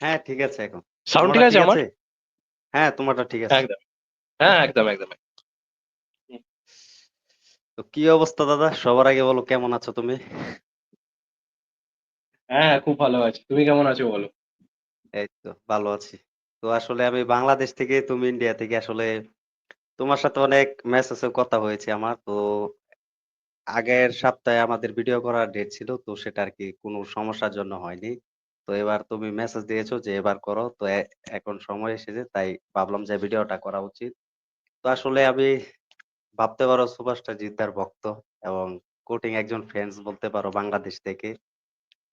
হ্যাঁ, ঠিক আছে এখন। সাউন্ড ঠিক আমারটা আছে ঠিক আমার? আছে? হ্যাঁ, তোমারটা ঠিক আছে। একদম। হ্যাঁ, একদম। হুম। তো কি অবস্থা দাদা? সবার আগে বলো কেমন আছো তুমি? হ্যাঁ, খুব ভালো আছি। তুমি কেমন আছো বলো? এই তো ভালো আছি। তো আসলে আমি বাংলাদেশ থেকে, তুমি ইন্ডিয়া থেকে আসলে তোমার সাথে অনেক মেসেজে কথা হয়েছে আমার। তো আগের সপ্তাহে আমাদের ভিডিও করার ডেট ছিল। তো সেটা আরকি কোন সমস্যার জন্য হয়নি। তো এবার তুমি মেসেজ দিয়েছো যে এবার করো। তো এখন সময় এসেছে তাই ভাবলাম যে ভিডিওটা করা উচিত। তো আসলে আমি ভাবতে পারো সুপারস্টার জিদ্দার ভক্ত এবং কোটিং একজন ফ্রেন্ডস বলতে পারো বাংলাদেশ থেকে।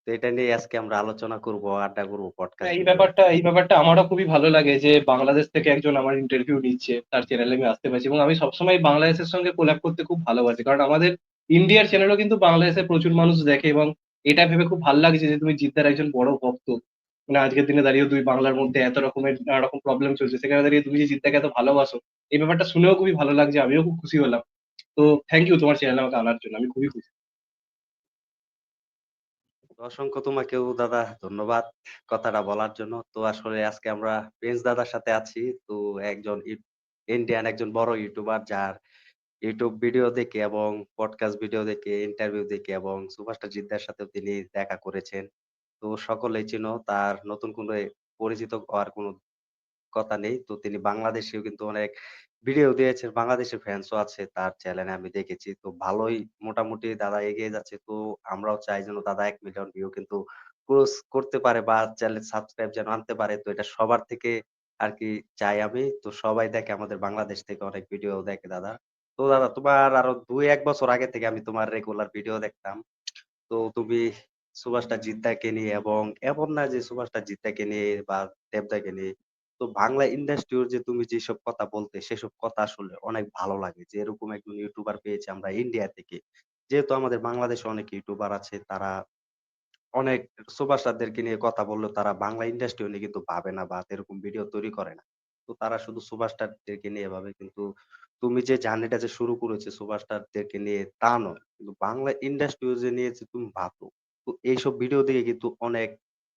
তো এটা নিয়ে আজকে আমরা আলোচনা করব, আড্ডা করব হ্যাঁ, পডকাস্ট এই ভিডিও। ব্যাপারটা এই ব্যাপারটা আমারও খুবই ভালো লাগে যে বাংলাদেশ থেকে একজন আমার ইন্টারভিউ নিচ্ছে, তার চ্যানেলে আমি আসতে পারছি এবং আমি সবসময় বাংলাদেশের সঙ্গে কোল্যাব করতে খুব ভালোবাসি। কারণ আমাদের ইন্ডিয়ার চ্যানেলও কিন্তু বাংলাদেশে প্রচুর মানুষ দেখে এবং এটা ভেবে খুব ভালো লাগছে যে তুমি জিদ্দার একজন বড় ভক্ত। মানে আজকের দিনে দাঁড়িয়েও তুই বাংলার মধ্যে এত রকমের নানা রকম প্রবলেম চলছে, সেখানে দাঁড়িয়ে তুমি যে জিদ্দাকে এত ভালোবাসো, এই ব্যাপারটা শুনেও খুবই ভালো লাগছে, আমিও খুব খুশি হলাম। তো থ্যাংক ইউ তোমার চ্যানেলে আমাকে আনার জন্য, আমি খুবই খুশি। তো অসংখ্য তোমাকেও দাদা ধন্যবাদ কথাটা বলার জন্য। তো আসলে আজকে আমরা প্রিন্স দাদার সাথে আছি। তো একজন ইন্ডিয়ান একজন বড় ইউটিউবার যার ইউটিউব ভিডিও দেখে এবং পডকাস্ট ভিডিও দেখে, ইন্টারভিউ দেখে এবং সুপারস্টার জিদ্দার সাথেও তিনি দেখা করেছেন। তো সকলেই চিনো তার নতুন করে পরিচিত হওয়ার কোনো কথা নেই। তো তিনি বাংলাদেশেও কিন্তু অনেক ভিডিও দিয়েছেন। বাংলাদেশের ফ্যান্সও আছে তার চ্যানেলে আমি দেখেছি। তো ভালোই মোটামুটি দাদা এগিয়ে যাচ্ছে। তো আমরাও চাই যেন দাদা ১ মিলিয়ন ভিউ কিন্তু ক্রস করতে পারে বা চ্যানেল সাবস্ক্রাইব যেন আনতে পারে। তো এটা সবার থেকে আরকি চাই আমি। তো সবাই দেখে আমাদের বাংলাদেশ থেকে অনেক ভিডিও দেখে দাদা। তো দাদা তোমার আরো ২-১ বছর আগে থেকে আমি তোমার রেগুলার ভিডিও দেখতাম। তো তুমি সুভাষটা জিদ্দাকে নিয়ে এবং এমন না যে সুভাষটা জিদ্দাকে নিয়ে বা দেবদাকে নিয়ে তো বাংলা ইন্ডাস্ট্রির যে তুমি যেসব কথা বলতে সেসব কথা আসলে অনেক ভালো লাগে যে এরকম একজন ইউটিউবার পেয়েছি আমরা ইন্ডিয়া থেকে। যেহেতু আমাদের বাংলাদেশে অনেক ইউটিউবার আছে তারা অনেক সুপারস্টারদেরকে নিয়ে কথা বললেও তারা বাংলা ইন্ডাস্ট্রিও নিয়ে কিন্তু ভাবে না বা এরকম ভিডিও তৈরি করে না। তো তারা শুধু সুপারস্টারদেরকে নিয়ে ভাবে। কিন্তু তুমি যে জার্নিটা যে শুরু করেছো সুপারস্টারদেরকে নিয়ে তা নয়। কিন্তু বাংলা ইন্ডাস্ট্রিও যে নিয়েছে তুমি ভাবো। তো এইসব ভিডিও দেখে কিন্তু অনেক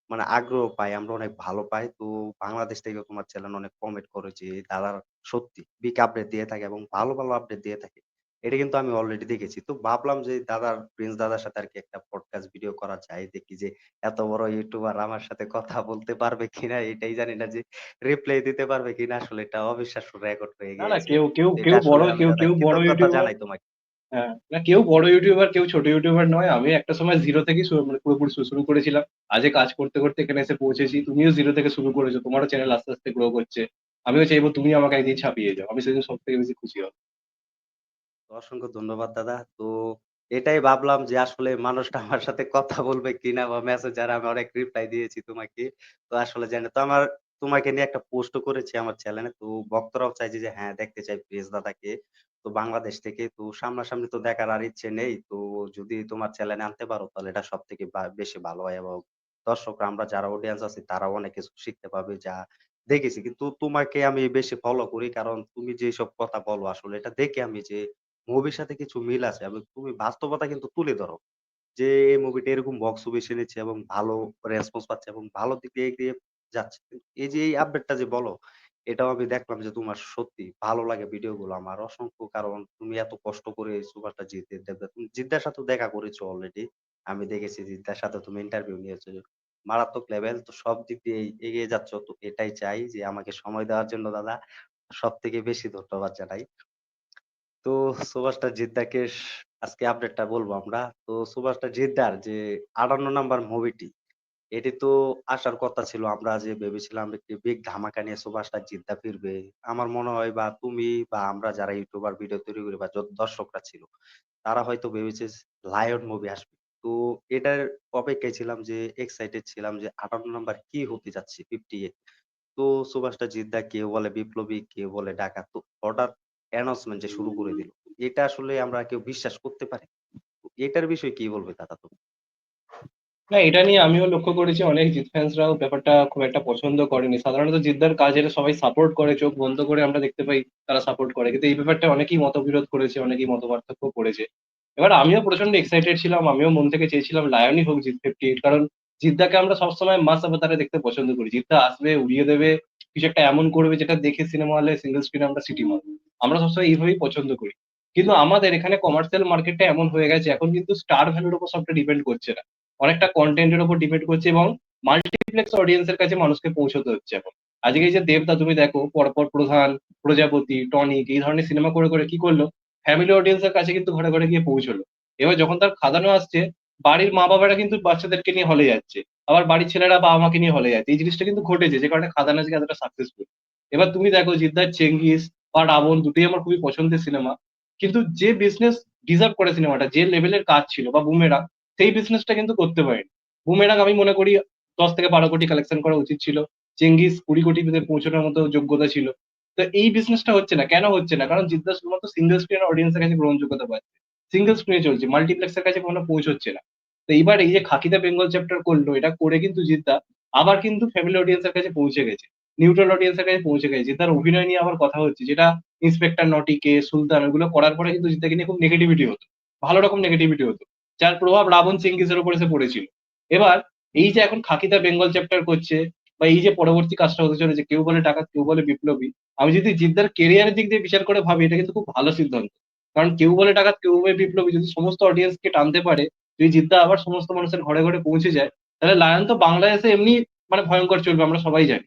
মানে আগ্রহ পাই। আমরা অনেক ভালো পাই। তো বাংলাদেশ থেকেও তোমার চ্যানেল অনেক কমেন্ট করে যে দাদার সত্যি বিগ আপডেট দিয়ে থাকে এবং ভালো আপডেট দিয়ে থাকে। এটা কিন্তু আমি অলরেডি দেখেছি। তো ভাবলাম যে দাদার প্রিন্স দাদার সাথে আরকি একটা পডকাস্ট ভিডিও করা যায়। দেখি যে এত বড় ইউটিউবার আমার সাথে কথা বলতে পারবে কিনা এটাই জানি না যে রিপ্লাই দিতে পারবে কিনা। আসলে এটা অবিশ্বাস্য রেকর্ড হয়ে না না, গিয়েছে। কেউ কেউ তো এটা কেউ আসলে বড় আমি কেউ দাদা কেউ বড় কৃতজ্ঞতা ইউটিউবার। জানাই তোমাকে। হ্যাঁ, না কেউ বড় ইউটিউবার কেউ ছোট ইউটিউবার নয়, আমি একটা সময় জিরো থেকেই মানে পুরোপুরি শুরু করেছিলাম। আজকে কাজ করতে করতে এখানে এসে পৌঁছেছি, তুমিও জিরো থেকে শুরু করেছো, তোমারও চ্যানেল আস্তে আস্তে গ্রো করছে। আমিও চাইবো তুমি আমাকে একদিন ছাপিয়ে যাও, আমি সেদিন সব থেকে বেশি খুশি হব। তো অসংখ্য ধন্যবাদ দাদা। তো এটাই ভাবলাম যে আসলে মানুষটা আমার সাথে কথা বলবে কিনা বা মেসেঞ্জার আমি অনেক রিপ্লাই দিয়েছি তোমাকে। তো আসলে জানি তো আমার তোমাকে নিয়ে একটা পোস্টও করেছি আমার চ্যানেলে। তো ভক্তরাও চাইছে যে হ্যাঁ, দেখতে চাই প্রিন্স দাদাকে। তো বাংলাদেশ থেকে তো সামনাসামনি তো দেখার আর ইচ্ছে নেই। তো যদি তোমার চ্যানেলে আনতে পারো তাহলে এটা সবথেকে বেশি ভালো হয় এবং দর্শকরা আমরা যারা অডিয়েন্স আছি তারাও অনেক কিছু শিখতে পারবে যা দেখেছি। কিন্তু তোমাকে আমি বেশি ফলো করি কারণ তুমি যেসব কথা বলো আসলে এটা দেখে আমি যে মুভির সাথে কিছু মিল আছে এবং তুমি বাস্তবতা কিন্তু তুলে ধরো। যে এই মুভিটা এরকম বক্স অফিস এনেছে এবং ভালো রেসপন্স পাচ্ছে এবং ভালো দিকে এগিয়ে যাচ্ছে। কিন্তু এই যে এই আপডেটটা যে বলো, এটাও আমি দেখলাম যে তোমার সত্যি ভালো লাগে ভিডিওগুলো আমার অসংখ্য। কারণ তুমি এত কষ্ট করে এই সুপারটা জিতে দেবে। তুমি জিদ্দার সাথেও দেখা করেছো অলরেডি। আমি দেখেছি জিদ্দার সাথে তুমি ইন্টারভিউ নিয়েছো। মারাত্মক লেভেল। তো সব দিক দিয়েই এগিয়ে যাচ্ছ। তো এটাই চাই যে আমাকে সময় দেওয়ার জন্য দাদা সবথেকে বেশি ধন্যবাদ জানাই। তো সুভাষটা জিদ্দাকে আজকে আপডেটটা বলবো আমরা। তো সুভাষটা জিদ্দার যে ৫৮ নাম্বার মুভিটি, এটি তো আসার কথা ছিল। আমরা যে ভেবেছিলাম একটি বিগ ধামাকা নিয়ে সুভাষটা জিদ্দা ফিরবে। আমার মনে হয় বা তুমি বা আমরা যারা ইউটিউবার ভিডিও তৈরি করি বা যত দর্শকরা ছিল, তারা হয়তো ভেবেছে লায়ন মুভি আসবে। তো এটার অপেক্ষায় ছিলাম যে এক্সাইটেড ছিলাম যে ৫৮ নাম্বার কি হতে যাচ্ছে 58। তো সুভাষটা জিদ্দা কেউ বলে বিপ্লবী, কেউ বলে ডাকাত। তো হঠাৎ অ্যানাউন্সমেন্ট যে শুরু করে দিল। এটা আসলে আমরা কেউ বিশ্বাস করতে পারি? তো এটার বিষয়ে কি বলবে দাদা তুমি? না, এটা নিয়ে আমিও লক্ষ্য করেছি অনেক জিত ফ্যান্সরাও ব্যাপারটা খুব একটা পছন্দ করেনি। সাধারণত জিদ্দার কাজের সবাই সাপোর্ট করে, চোখ বন্ধ করে আমরা দেখতে পাই তারা সাপোর্ট করে, কিন্তু এই ব্যাপারটা অনেকেই মতবিরোধ করেছে, অনেকেই মত পার্থক্য করেছে। এবার আমিও প্রচন্ড এক্সাইটেড ছিলাম, আমিও মন থেকে চেয়েছিলাম লায়নই হোক জিত 58, কারণ জিদ্দাকে আমরা সবসময় মাস অবতারে দেখতে পছন্দ করি। জিদ্দা আসবে, উড়িয়ে দেবে, কিছু একটা এমন করবে যেটা দেখে সিনেমা হলে সিঙ্গেল স্ক্রিনে আমরা সিটি মারব। আমরা সবসময় এইভাবেই পছন্দ করি। কিন্তু আমাদের এখানে কমার্শিয়াল মার্কেটটা এমন হয়ে গেছে, এখন কিন্তু স্টার ভ্যালুর উপর সবটা ডিপেন্ড করছে না। অনেকটা কনটেন্টের উপর ডিপেন্ড করছে এবং মাল্টিপ্লেক্স অডিয়েন্সের কাছে মানুষকে পৌঁছতে হচ্ছে এখন। আজকে এই যে দেবদা তুমি দেখো, পরপর প্রধান, প্রজাপতি, টনিক এই ধরনের সিনেমা করে করে কি করলো, ফ্যামিলি অডিয়েন্সের কাছে কিন্তু ঘরে ঘরে গিয়ে পৌঁছলো। এবার যখন তার খাদানো আসছে, বাড়ির মা বাবারা কিন্তু বাচ্চাদেরকে নিয়ে হলে যাচ্ছে, আবার বাড়ির ছেলেরা বাবা মাকে নিয়ে হলে যাচ্ছে। এই জিনিসটা কিন্তু ঘটেছে, যে কারণে খাদান আজকে এতটা সাকসেসফুল। এবার তুমি দেখো জিদ্দার চেঙ্গিস বা রাবণ দুটোই আমার খুবই পছন্দের সিনেমা, কিন্তু যে বিজনেস ডিজার্ভ করে সিনেমাটা, যে লেভেলের কাজ ছিল, বা বুমেরাং সেই বিজনেসটা কিন্তু করতে পারেনি। বুমেরাং আমি মনে করি 10 থেকে 12 কোটি কালেকশন করা উচিত ছিল, চেঙ্গিস 20 কোটিতে পৌঁছানোর মতো যোগ্যতা ছিল। তো এই বিজনেসটা হচ্ছে না, কেন হচ্ছে না? কারণ জিদ্দা শুধুমাত্র সিঙ্গেল স্ক্রিন অডিয়েন্সের কাছে গ্রহণযোগ্যতা পাচ্ছে, সিঙ্গেল স্ক্রিনে চলছে, মাল্টিপ্লেক্সের কাছে কোনো পৌঁছচ্ছে না। তো এইবার এই যে খাকিদা বেঙ্গল চ্যাপ্টার করলো, এটা করে কিন্তু জিদ্দা আবার কিন্তু ফ্যামিলি অডিয়েন্সের কাছে পৌঁছে গেছে, নিউট্রাল অডিয়েন্সের কাছে পৌঁছে গেছে। জিদ্দার অভিনয় নিয়ে আবার কথা হচ্ছে, যেটা ইন্সপেক্টর নটি, কে সুলতান, ওগুলো করার পরে কিন্তু জিদ্দাকে নিয়ে খুব নেগেটিভিটি হতো, ভালো রকম নেগেটিভিটি হতো, যার প্রভাব রাবণ চেঙ্গিসের উপর এসে পড়েছিল। এবার এই যে এখন খাকিদা বেঙ্গল চ্যাপ্টার করছে, বা এই যে পরবর্তী কাজটা হতে চলেছে, কেউ বলে ডাকাত কেউ বলে বিপ্লবী, আমি যদি জিদ্দার কেরিয়ারের দিক দিয়ে বিচার করে ভাবি, এটা কিন্তু খুব ভালো সিদ্ধান্ত। কারণ কেউ বলে ডাকাত কেউ বলে বিপ্লবী যদি সমস্ত অডিয়েন্সকে টানতে পারে, যদি জিদ্দা আবার সমস্ত মানুষের ঘরে ঘরে পৌঁছে যায়, তাহলে লায়ন তো বাংলাদেশে এমনি মানে ভয়ঙ্কর চলবে, আমরা সবাই জানি,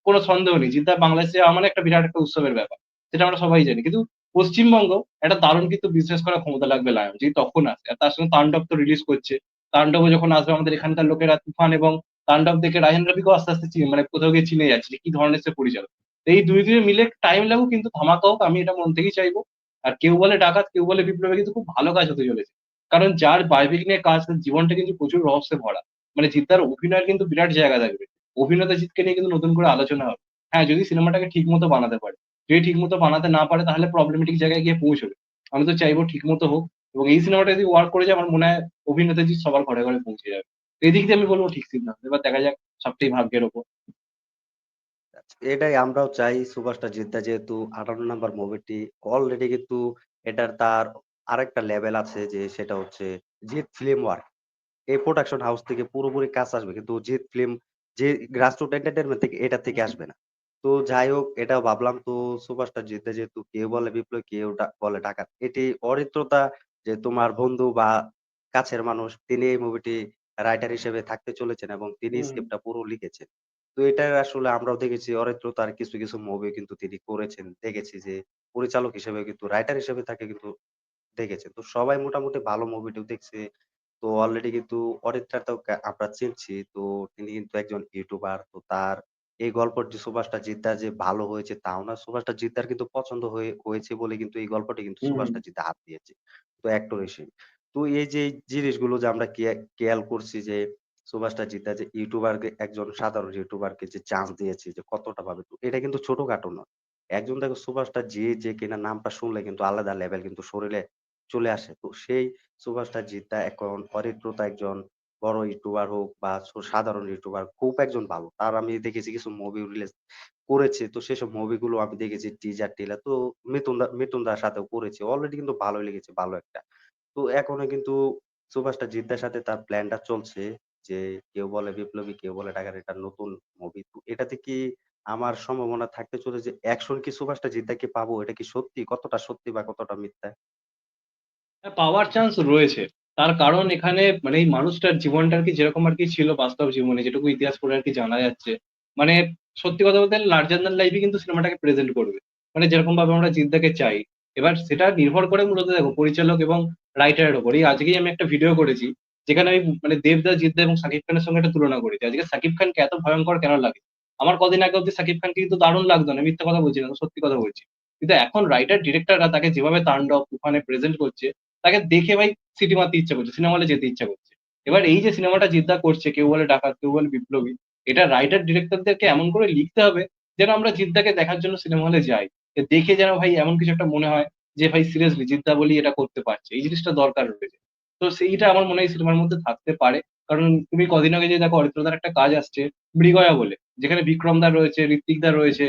কোনো সন্দেহ নেই। জিদ্দা বাংলাদেশে যাওয়া মানে একটা বিরাট একটা উৎসবের ব্যাপার, সেটা আমরা সবাই জানি। কিন্তু পশ্চিমবঙ্গ একটা দারুণ কিন্তু বিজনেস করার ক্ষমতা লাগবে লায়ন যদি তখন আসে। আর তার সঙ্গে তাণ্ডব তো রিলিজ করছে, তাণ্ডবও যখন আসবে আমাদের এখানকার লোকেরা তুফান এবং তাণ্ডব দেখে রায়হান রবিকেও আস্তে আস্তে মানে কোথাও গিয়ে চিনে যাচ্ছে যে কি ধরনের সে পরিচালক। তো এই দুই দুই মিলে টাইম লাগুক, কিন্তু ধামাকা হোক, আমি এটা মন থেকেই চাইবো। আর কেউ বলে ডাকাত কেউ বলে বিপ্লবী কিন্তু খুব ভালো কাজ হতে চলেছে, কারণ যার বায়োপিক নিয়ে কাজ, তার জীবনটা কিন্তু প্রচুর রহস্যে ভরা। মানে জিদ্দার অভিনয়ের কিন্তু বিরাট জায়গা থাকবে, অভিনেতা জিতকে নিয়ে কিন্তু নতুন করে আলোচনা হবে। হ্যাঁ, যদি সিনেমাটাকে ঠিক মতো বানাতে পারে। যদি ঠিক মতো বানাতে না পারে, তাহলে প্রবলেমেটিক জায়গায় গিয়ে পৌঁছবে। আমি তো চাইবো ঠিক মতো হোক, এবং এই সিনেমাটা যদি ওয়ার্ক করে যায়, আমার মনে হয় অভিনেতা জিৎ সবার ঘরে ঘরে পৌঁছে যাবে। তো এই দিক দিয়ে আমি বলবো ঠিক সিদ্ধান্ত। এবার দেখা যাক, সবটাই ভাগ্যের ওপর। এটাই আমরাও চাই সুপারস্টার জিদ্দা যেহেতু 18 নাম্বার মুভিটি অলরেডি কিন্তু এটার তার আরেকটা লেভেল আছে যে সেটা হচ্ছে জিৎ ফিল্ম ওয়ার্ক। এই প্রোডাকশন হাউস থেকে পুরোপুরি কাজ আসবে। কিন্তু জিৎ ফিল্ম যে গ্রাসরুট এন্টারটেইনমেন্ট থেকে এটা থেকে আসবে না। তো যাই হোক এটাও ভাবলাম তো সুপারস্টার জিদ্দা যেহেতু কেউ বলে বিপ্লবী কেউ বলে ডাকাত। এটি অরিত্রতা যে তোমার বন্ধু বা কাছের মানুষ তিনি এই মুভিটি রাইটার হিসেবে থাকতে চলেছেন এবং তিনি হুম। স্ক্রিপ্টটা পুরো লিখেছেন। তো এটা আসলে আমরাও দেখেছি অরিত্রতার কিছু, কিছু মুভি কিন্তু তিনি করেছেন। দেখেছি যে পরিচালক হিসেবে কিন্তু রাইটার হিসেবে তাকে কিন্তু দেখেছেন। তো সবাই মোটামুটি ভালো মুভিটিও দেখছে। তো অলরেডি কিন্তু অরিত্রার তো আমরা চিনছি। তো তিনি কিন্তু একজন ইউটিউবার। তো তার এই গল্পের যে সুভাষটা জিদ্দার যে ভালো হয়েছে তাও না। সুভাষটা জিদ্দার কিন্তু পছন্দ হয়েছে বলে কিন্তু এই গল্পটি কিন্তু হুম। সুভাষটা জিদ্দা হাত দিয়েছে। তো অ্যাক্টর হিসেবে। তো এই যে এই জিনিসগুলো যে আমরা খেয়াল করছি যে সুভাষটা জিদ্দা যে ইউটিউবারকে একজন সাধারণ ইউটিউবারকে যে চান্স দিয়েছে যে কতটা ভাবে। তো এটা কিন্তু ছোটখাটো নয়। একজন দেখো সুভাষটা যে কিনা নামটা শুনলে কিন্তু আলাদা লেভেল কিন্তু শরীরে চলে আসে। তো সেই সুপারস্টার জিৎদা এখন অরিত্রতা একজন বড় ইউটিউবার হোক বা সাধারণ ইউটিউবার খুব একজন ভালো। তার আমি দেখেছি কিছু মুভি রিলিজ করেছে। তো সেসব মুভিগুলো আমি দেখেছি টিজার-টিলার। তো মিথুনদার সাথেও করেছে। অলরেডি কিন্তু ভালোই লেগেছে, ভালো একটা। তো এখনো কিন্তু সুপারস্টার জিদ্দার সাথে তার প্ল্যানটা চলছে যে কেউ বলে বিপ্লবী, কেউ বলে ডাকাত এটা নতুন মুভি। তো এটাতে কি আমার সম্ভাবনা থাকতে চলে যে অ্যাকশন কি সুপারস্টার জিদ্দাকে পাবো? এটা কি সত্যি? কতটা সত্যি বা কতটা মিথ্যা? হ্যাঁ, পাওয়ার চান্স রয়েছে। তার কারণ এখানে মানে এই মানুষটার জীবনটা আরকি যেরকম আরকি ছিল বাস্তব জীবনে, যেটুকু ইতিহাস পড়ে আরকি জানা যাচ্ছে। মানে সত্যি কথা বলতে লার্জার দ্যান লাইফ ই কিন্তু সিনেমাটাকে প্রেজেন্ট করবে। মানে যেরকমভাবে আমরা জিদ্দাকে চাই। এবার সেটা নির্ভর করে মূলত দেখো পরিচালক এবং রাইটারের উপর। এই আজকেই আমি একটা ভিডিও করেছি, যেখানে আমি মানে দেবদা, জিদ্দা এবং শাকিব খানের সঙ্গে একটা তুলনা করেছি। আজকে শাকিব খানকে এত ভয়ংকর কেন লাগে? আমার কদিন আগে অব্দি শাকিব খানকে কিন্তু দারুণ লাগতো না। মিথ্যা কথা বলছি না, সত্যি কথা বলছি। কিন্তু এখন রাইটার, ডিরেক্টররা তাকে যেভাবে তাণ্ডব, তুফানে প্রেজেন্ট করছে, তাকে দেখে ভাই সিটি মারতে ইচ্ছা করছে, সিনেমা হলে যেতে ইচ্ছা করছে। এবার এই যে সিনেমাটা জিদ্দা করছে, কেউ বলে ডাকাত, কেউ বলে বিপ্লবী, এটা রাইটার ডিরেক্টরদেরকে এমন করে লিখতে হবে যেন আমরা জিদ্দাকে দেখার জন্য সিনেমা হলে যাই। দেখে যেন ভাই এমন কিছু একটা মনে হয় যে ভাই সিরিয়াসলি জিদ্দা বলি এটা করতে পারছে। এই জিনিসটা দরকার রয়েছে। তো সেইটা আমার মনে হয় সিনেমার মধ্যে থাকতে পারে। কারণ তুমি কদিন আগে যে দেখো অরিত্রদার একটা কাজ আসছে মৃগয়া বলে, যেখানে বিক্রম দা রয়েছে, ঋত্বিক দা রয়েছে।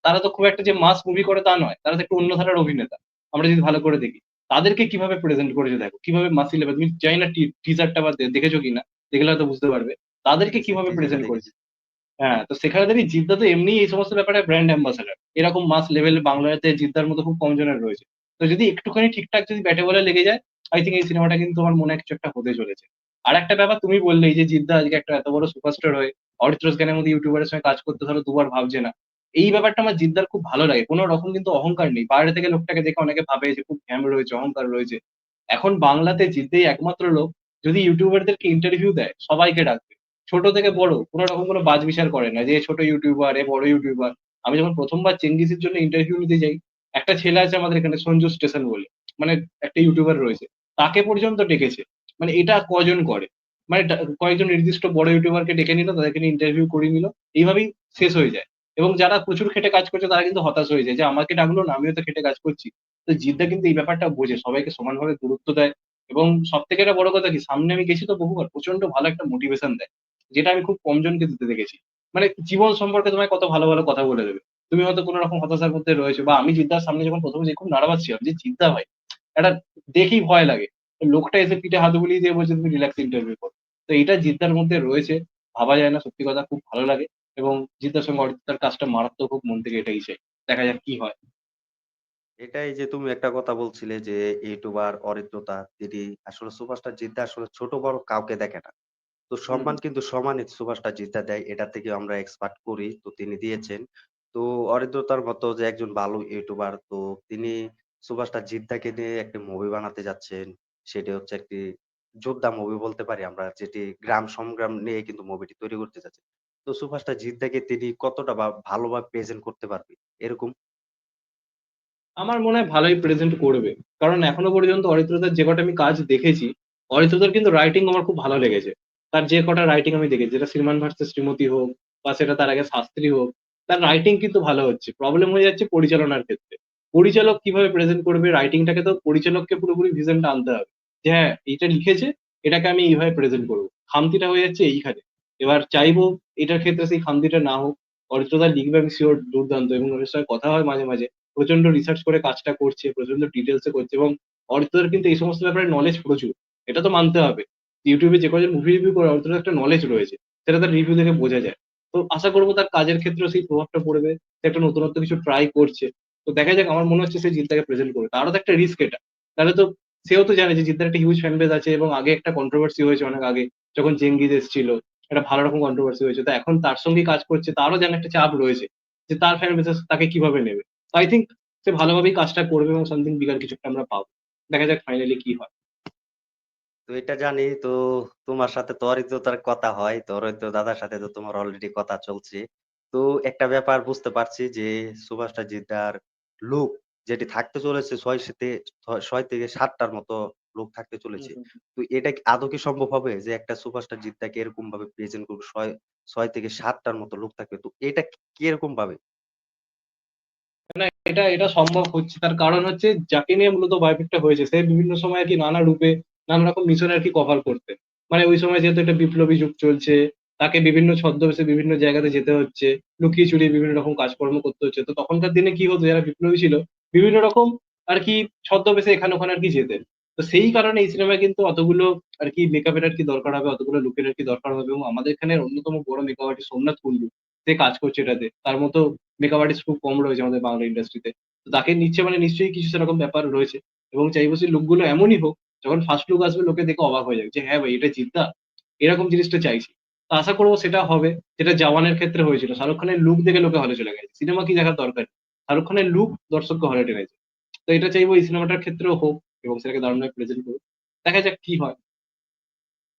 তারা তো খুব একটা যে মাস মুভি করে তা নয়। তারা তো একটু অন্য ধারার অভিনেতা। আমরা যদি ভালো করে দেখি। তাদেরকে কিভাবে প্রেজেন্ট করেছে দেখো। কিভাবে মাসি লেভেল, তুমি জানি না টিজারটা বা দেখেছো কিনা, দেখলে হয়তো বুঝতে পারবে। তাদেরকে রিসেন্ট কিভাবে টিজারে প্রেজেন্ট করেছে। দেখেছি। হ্যাঁ, তো সেখানে দেখি জিদ্দা তো এমনিই এই সমস্ত ব্যাপারে ব্র্যান্ড অ্যাম্বাসাডর। এরকম মাস লেভেল বাংলাতে জিদ্দার মতো খুব কম জনের রয়েছে। তো যদি একটুখানি ঠিকঠাক যদি ব্যাটে বলে লেগে যায়, আই থিংক এই সিনেমাটা কিন্তু আমার মনে হয় কিছু একটা হতে চলেছে। আরেকটা ব্যাপার তুমি বললেই যে জিদ্দা আজকে একটা এত বড় সুপারস্টার হয়ে অরিত্র রোজগানের মতো ইউটিউবারের সঙ্গে কাজ করতে ধরো দুবার ভাবছে না। এই ব্যাপারটা আমার জিদ্দার খুব ভালো লাগে। কোন রকম কিন্তু অহংকার নেই। বাইরে থেকে লোকটাকে দেখে অনেকে ভাবে যে খুব ঘ্যাম রয়েছে, অহংকার রয়েছে। এখন বাংলাতে জিদ্দাই একমাত্র লোক যদি ইউটিউবারদেরকে ইন্টারভিউ দেয় সবাইকে ডাকবে। ছোট থেকে বড় কোন রকম কোনো বাছবিচার করে না যে এ ছোট ইউটিউবার এ বড় ইউটিউবার। আমি যখন প্রথমবার চেঙ্গিসের জন্য ইন্টারভিউ নিতে যাই, একটা ছেলে আছে আমাদের এখানে সঞ্জু স্টেশন বলে, মানে একটা ইউটিউবার রয়েছে, তাকে পর্যন্ত ডেকেছে। মানে এটা কজন করে? মানে কয়েকজন নির্দিষ্ট বড় ইউটিউবারকে ডেকে নিল, তাদেরকে নিয়ে ইন্টারভিউ করিয়ে নিল, এইভাবেই শেষ হয়ে যায়। এবং যারা প্রচুর খেটে কাজ করছে তারা কিন্তু হতাশ হয়ে যায় যে আমাকে ডাকলো না, আমিও তো খেটে কাজ করছি। তো জিদ্দা কিন্তু এই ব্যাপারটা বোঝে, সবাইকে সমানভাবে গুরুত্ব দেয়। এবং সব থেকে একটা বড় কথা কি, সামনে আমি গেছি তো বহুবার, প্রচন্ড ভালো একটা মোটিভেশন দেয়, যেটা আমি খুব কম জনকে দিতে দেখেছি। মানে জীবন সম্পর্কে তোমায় কত ভালো ভালো কথা বলে দেবে। তুমি হয়তো কোনো রকম হতাশার মধ্যে রয়েছে, বা আমি জিদ্দার সামনে যখন প্রথমে যাই খুব নার্ভাস ছিলাম যে জিদ্দা ভাই, এটা দেখেই ভয় লাগে। লোকটা এসে পিঠে হাত বুলিয়ে দিয়ে বলছে তুমি রিল্যাক্স ইন্টারভিউ করো। তো এইটা জিদ্দার মধ্যে রয়েছে, ভাবা যায় না, সত্যি কথা খুব ভালো লাগে। এবং জিদ্দার সঙ্গে অরিত্রার কাজটা মারাত্মক, খুব মন থেকে এটাই চাই। দেখা যাক কি হয়। এটাই যে তুমি একটা কথা বলছিলে যে ইউটিউবার অরিত্রতা তিনি আসলে সুপারস্টার জিদ্দা আসলে ছোট বড় কাউকে দেখে না। তো হুম, সম্মান হুম। কিন্তু সমানই সুপারস্টার জিদ্দা দেয়। এটা থেকে আমরা এক্সপেক্ট করি। তো তিনি দিয়েছেন। তো অরিত্রতার মতো যে একজন ভালো ইউটিউবার তো তিনি সুপারস্টার জিদ্দাকে নিয়ে একটা মুভি বানাতে যাচ্ছেন। সেটি হচ্ছে একটি যোদ্ধা মুভি বলতে পারি আমরা। যেটি গ্রাম সংগ্রাম নিয়ে কিন্তু মুভিটি তৈরি করতে যাচ্ছে। তো সুপারস্টার জিদ্দাকে তিনি কতটা ভালোভাবে প্রেজেন্ট করতে পারবে? এরকম আমার মনে হয় ভালোই প্রেজেন্ট করবে। কারণ এখনো পর্যন্ত অরিত্রতার যে কটা আমি কাজ দেখেছি, অরিত্রতার কিন্তু রাইটিং আমার খুব ভালো লেগেছে। তার যে কটা রাইটিং আমি দেখেছি, যেটা শ্রীমান ভার্সেস শ্রীমতী হোক, বা সেটা তার আগে শাস্ত্রী হোক, তার রাইটিং কিন্তু ভালো হচ্ছে। প্রবলেম হয়ে যাচ্ছে পরিচালনার ক্ষেত্রে। পরিচালক কিভাবে প্রেজেন্ট করবে রাইটিংটাকে, তো পরিচালককে পুরোপুরি ভিশনটা আনতে হবে। যে হ্যাঁ, এইটা লিখেছে, এটাকে আমি এইভাবে প্রেজেন্ট করবো। খামতিটা হয়ে যাচ্ছে এইখানে। এবার চাইবো এটার ক্ষেত্রে সেই খামতিটা না হোক। অরিত্রতা লিখবে আমি সিওর দুর্দান্ত, এবং ওর সঙ্গে কথা হয় মাঝে মাঝে। প্রচন্ড রিসার্চ করে কাজটা করছে, প্রচন্ড ডিটেলস এ করছে, এবং অরিত্রদার কিন্তু এই সমস্ত ব্যাপারে নলেজ প্রচুর। এটা তো মানতে হবে। ইউটিউবে যে কজন মুভি রিভিউ করে অরিত্রদার একটা নলেজ রয়েছে, সেটা তার রিভিউ দেখে বোঝা যায়। তো আশা করবো তার কাজের ক্ষেত্রেও সেই প্রভাবটা পড়বে। সে একটা নতুনত্ব কিছু ট্রাই করছে। তো দেখা যাক, আমার মনে হচ্ছে সে জিদ্দাকে প্রেজেন্ট করবে, তারও তো একটা রিস্ক এটা। তাহলে তো সেও তো জানে যে জিদ্দার একটা হিউজ ফ্যান বেজ আছে, এবং আগে একটা কন্ট্রোভার্সি হয়েছে অনেক আগে, যখন জেঙ্গিজ এসেছিল, একটা ভালো রকম কন্ট্রোভার্সি হয়েছে। তো এখন তার সঙ্গে কাজ করছে, তারও যেন একটা চাপ রয়েছে যে তার ফ্যান বেস তাকে কিভাবে নেবে। আই থিঙ্ক সে ভালোভাবেই কাজটা করবে, এবং সামথিং বিগার কিছু একটা আমরা পাবো। দেখা যাক ফাইনালি কি হয়। তো এটা জানি তো তোমার সাথে তো অরিত্রতার কথা হয়। তো অরিত্র দাদার সাথে তো তোমার অলরেডি কথা চলছে। তো একটা ব্যাপার বুঝতে পারছি যে সুভাষ জিদ্দার লুক যেটি থাকতে চলেছে ৬ থেকে ৭ টার মতো লোক থাকতে হুম, চলেছে। হুম। তো এটা কি আদৌ কি সম্ভব হবে যে একটা সুপারস্টার জিদ্দাকে এরকম ভাবে প্রেজেন্ট করবে ৬ থেকে ৭ টার মতো লোক থাকবে। তো এটা কিরকম ভাবে? না, এটা এটা সম্ভব হচ্ছে, তার কারণ হচ্ছে যাকে নিয়ে মূলত বায়োপিকটা হয়েছে সে বিভিন্ন সময় আর কি নানা রূপে নানা রকম মিশনে আর কি কভার করতে। মানে ওই সময় যেহেতু একটা বিপ্লবী যুগ চলছে, তাকে বিভিন্ন ছদ্মবেশে বিভিন্ন জায়গাতে যেতে হচ্ছে, লুকিয়ে চুরিয়ে বিভিন্ন রকম কাজকর্ম করতে হচ্ছে। তো তখনকার দিনে কি হতো, যারা বিপ্লবী ছিল বিভিন্ন রকম আর কি ছদ্মবেশে এখানে ওখানে আর কি যেতেন। তো সেই কারণে এই সিনেমায় কিন্তু অতগুলো আর কি মেকআপের আর কি দরকার হবে, অতগুলো লুকের আর কি দরকার হবে। এবং আমাদের এখানে অন্যতম বড় মেকআপ আর্টিস্ট সোমনাথ কুন্ডু, সে কাজ করছে এটাতে। তার মতো মেকআপ আর্টিস্ট খুব কম রয়েছে আমাদের বাংলা ইন্ডাস্ট্রিতে। তো তাকে নিচ্ছে মানে নিশ্চয়ই কিছু সেরকম ব্যাপার রয়েছে। এবং চাইবো সেই লুক গুলো এমনই হোক, যখন ফার্স্ট লুক আসবে লোকে দেখে অবাক হয়ে যাবে যে হ্যাঁ ভাই, এটা জিদ্দা। এরকম জিনিসটা চাইছি। তো আশা করবো সেটা হবে, যেটা জওয়ানের ক্ষেত্রে হয়েছিল। শাহরুখ খানের লুক দেখে লোকে হলে চলে গেছে, সিনেমা কি দেখার দরকার নেই। শাহরুখ খানের লুক দর্শককে হলে টেনেছে। তো এটা চাইবো এই সিনেমাটার ক্ষেত্রেও হোক, এবং সেটাকে দারুণভাবে প্রেজেন্ট করুক। দেখা যাক কি হয়।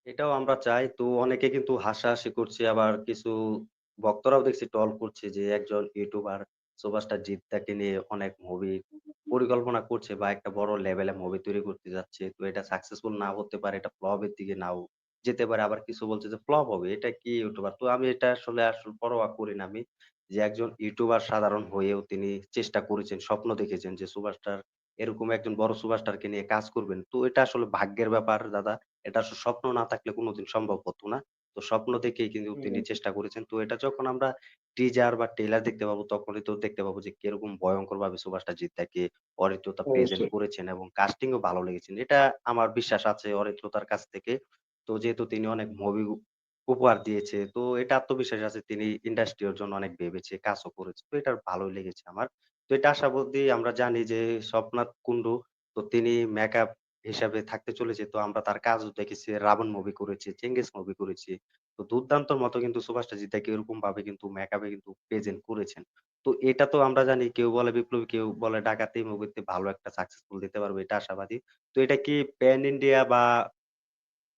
এটাও আমরা চাই। তো অনেকে কিন্তু হাসাহাসি করছে, আবার কিছু ভক্তরাও দেখছি ট্রল করছে যে একজন ইউটিউবার সুপারস্টার জিদ্দাকে নিয়ে অনেক মুভি পরিকল্পনা করছে বা একটা বড় লেভেলে মুভি তৈরি করতে যাচ্ছে। তো এটা সাকসেসফুল নাও হতে পারে, এটা ফ্লপ এর দিকে নাও যেতে পারে। আবার কিছু বলছে যে ফ্লপ হবে। এটা কি ইউটিউবার? তো আমি এটা আসলে পরোয়া করি না আমি। যে একজন ইউটিউবার সাধারণ হয়েও তিনি চেষ্টা করেছেন, স্বপ্ন দেখেছেন যে সুপারস্টার এরকম একজন বড় সুপারস্টারকে নিয়ে কাজ করবেন। তো এটা আসলে ভাগ্যের ব্যাপার দাদা। এটা আসলে স্বপ্ন না থাকলে কোনদিন সম্ভব হতো না। তো স্বপ্ন দেখেই কিন্তু তিনি হুম, চেষ্টা করেছেন। তো এটা যখন আমরা টিজার বা ট্রেইলার দেখতে পাবো, তখনই তো দেখতে পাবো যে কিরকম ভয়ংকরভাবে সুভাষ জিত্তাকে অরিত্রতা প্রেজেন্ট অবশ্যই। করেছেন এবং কাস্টিং ও ভালো লেগেছেন। এটা আমার বিশ্বাস আছে অরিত্রতার কাছ থেকে। তো যেহেতু তিনি অনেক মুভি উপহার দিয়েছে। তো এটা আত্মবিশ্বাস আছে তিনি ইন্ডাস্ট্রির জন্য অনেক ভেবেছে, কাজও করেছে। তো এটা ভালোই লেগেছে আমার। তো এটা আশাবাদী আমরা জানি যে স্বপ্নাথ কুন্ডু তো তিনি মেকআপ হিসাবে থাকতে চলেছে। তো আমরা তার কাজও দেখেছি। 'রাবণ' মুভি করেছে, 'চেঙ্গিজ' মুভি করেছি। তো দুর্দান্তর মতো কিন্তু সুভাষ জিত্দাকে এরকমভাবে কিন্তু মেকআপে কিন্তু প্রেজেন্ট করেছেন। তো এটা তো আমরা জানি কেউ বলে 'বিপ্লবী', কেউ বলে 'ডাকাতি' মুভিতে ভালো একটা সাকসেসফুল দিতে পারবে এটা আশাবাদী। তো এটা কি প্যান ইন্ডিয়া বা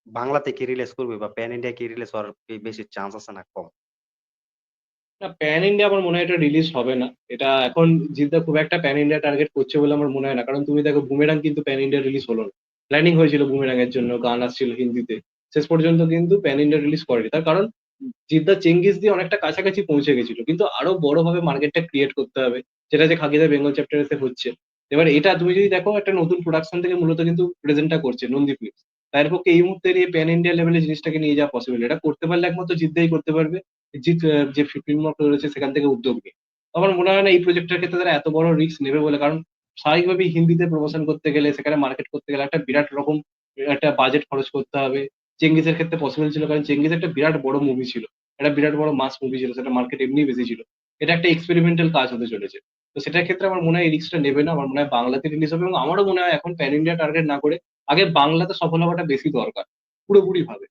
বাংলাতে কি রিলিজ করবে বা প্যান ইন্ডিয়া কি রিলিজ হওয়ার বেশি চান্স আছে না কম? না, প্যান ইন্ডিয়া আমার মনে হয় এটা রিলিজ হবে না। এটা এখন জিদ্দা খুব একটা প্যান ইন্ডিয়া টার্গেট করছে বলে আমার মনে হয় না। কারণ তুমি দেখো বুমেরাং কিন্তু প্যান ইন্ডিয়া রিলিজ হলো না। প্ল্যানিং হয়েছিল বুমেরাং এর জন্য, গান আসছিল হিন্দিতে। শেষ পর্যন্ত কিন্তু প্যান ইন্ডিয়া রিলিজ করেনি। তার কারণ জিদ্দা চেঙ্গিস দিয়ে অনেকটা কাছাকাছি পৌঁছে গেছিল। কিন্তু আরো বড়ভাবে মার্কেটটা ক্রিয়েট করতে হবে। যেটা যে খাকিদা বেঙ্গল চ্যাপ্টার হচ্ছে। এবার এটা তুমি যদি দেখো একটা নতুন প্রোডাকশন থেকে মূলত কিন্তু প্রেজেন্টটা করছে নন্দী ফিল্মস। তার পক্ষে এই মুহূর্তে এই প্যান ইন্ডিয়া লেভেলে জিনিসটাকে নিয়ে যাওয়া পসিবল। এটা করতে পারলে একমাত্র জিদ্দাই করতে পারবে। যে ফিল্ম রয়েছে সেখান থেকে উদ্যোগ নিয়ে। আমার মনে হয় না এই প্রজেক্টের ক্ষেত্রে তারা এত বড় রিস্ক নেবে বলে। কারণ স্বাভাবিকভাবেই হিন্দিতে প্রমোশন করতে গেলে, সেখানে মার্কেট করতে গেলে একটা বিরাট রকম একটা বাজেট খরচ করতে হবে। চেঙ্গিজের ক্ষেত্রে পসিবল ছিল, কারণ চেঙ্গিজ একটা বিরাট বড় মুভি ছিল। একটা বিরাট বড় মাস মুভি ছিল, সেটা মার্কেট এমনিই বেশি ছিল। এটা একটা এক্সপেরিমেন্টাল কাজ হতে চলেছে। তো সেটার ক্ষেত্রে আমার মনে হয় এই রিস্কটা নেবে না। আমার মনে হয় বাংলাতে রিলিজ হবে, এবং আমারও মনে হয় এখন প্যান ইন্ডিয়া টার্গেট না করে আগে বাংলাতে সফল হওয়াটা বেশি দরকার, পুরোপুরি ভাবে।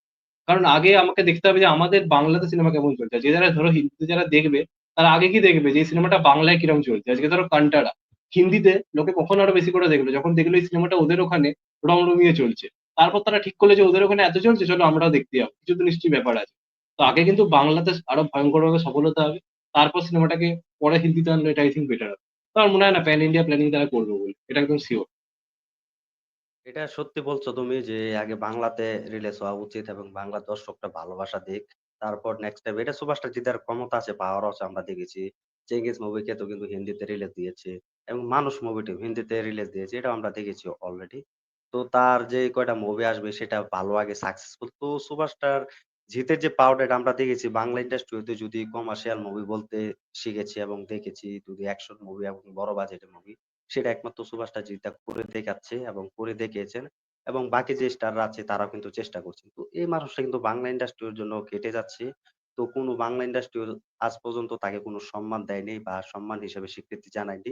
কারণ আগে আমাকে দেখতে হবে যে আমাদের বাংলাতে সিনেমা কেমন চলছে। যে যারা ধরো হিন্দিতে যারা দেখবে, তারা আগে কি দেখবে যে এই সিনেমাটা বাংলায় কিরকম চলছে। আজকে ধরো কান্টারা হিন্দিতে লোকে কখন আরো বেশি করে দেখলো, যখন দেখলো এই সিনেমাটা ওদের ওখানে রমরমিয়ে চলছে। তারপর তারা ঠিক করলো যে ওদের ওখানে এত চলছে, চলো আমরাও দেখতে যাবো, কিছু তো নিশ্চয়ই ব্যাপার আছে। তো আগে কিন্তু বাংলাতে আরো ভয়ঙ্কর ভাবে সফল হতে হবে, তারপর সিনেমাটাকে পরে হিন্দিতে আনলে এটা আই থিঙ্ক বেটার হবে। তো আমার মনে হয় না প্যান ইন্ডিয়া প্ল্যানিং তারা করবে বলে, এটা একদম শিওর। এটা সত্যি বলছো তুমি যে আগে বাংলাতে রিলিজ হওয়া উচিত এবং বাংলার দর্শকরা ভালোবাসা দিক। তারপর নেক্সট টাইম এটা সুপারস্টার জিতার ক্ষমতা আছে, পাওয়ার আছে আমরা দেখেছি। চেঙ্গিজ মুভিকে তো কিন্তু হিন্দিতে রিলিজ দিয়েছে এবং মানুষ মুভিটিও হিন্দিতে রিলিজ দিয়েছে। এটাও আমরা দেখেছি অলরেডি। তো তার যে কয়টা মুভি আসবে সেটা ভালো আগে সাকসেসফুল। তো সুপারস্টার জিতের যে পাওয়ারটা এটা আমরা দেখেছি বাংলা ইন্ডাস্ট্রি হতে যদি কমার্শিয়াল মুভি বলতে শিখেছি এবং দেখেছি যদি অ্যাকশন মুভি এবং বড় বাজেটের মুভি সেটা একমাত্র সুভাষ জিদ্দা করে দেখাচ্ছে এবং করে দেখিয়েছেন এবং বাকি যে স্টাররা আছে তারাও কিন্তু চেষ্টা করছেন। তো এই মানুষটা কিন্তু বাংলা ইন্ডাস্ট্রির জন্য খেটে যাচ্ছে। তো কোনো বাংলা ইন্ডাস্ট্রি আজ পর্যন্ত তাকে কোনো সম্মান দেয়নি বা সম্মান হিসেবে স্বীকৃতি জানায়নি।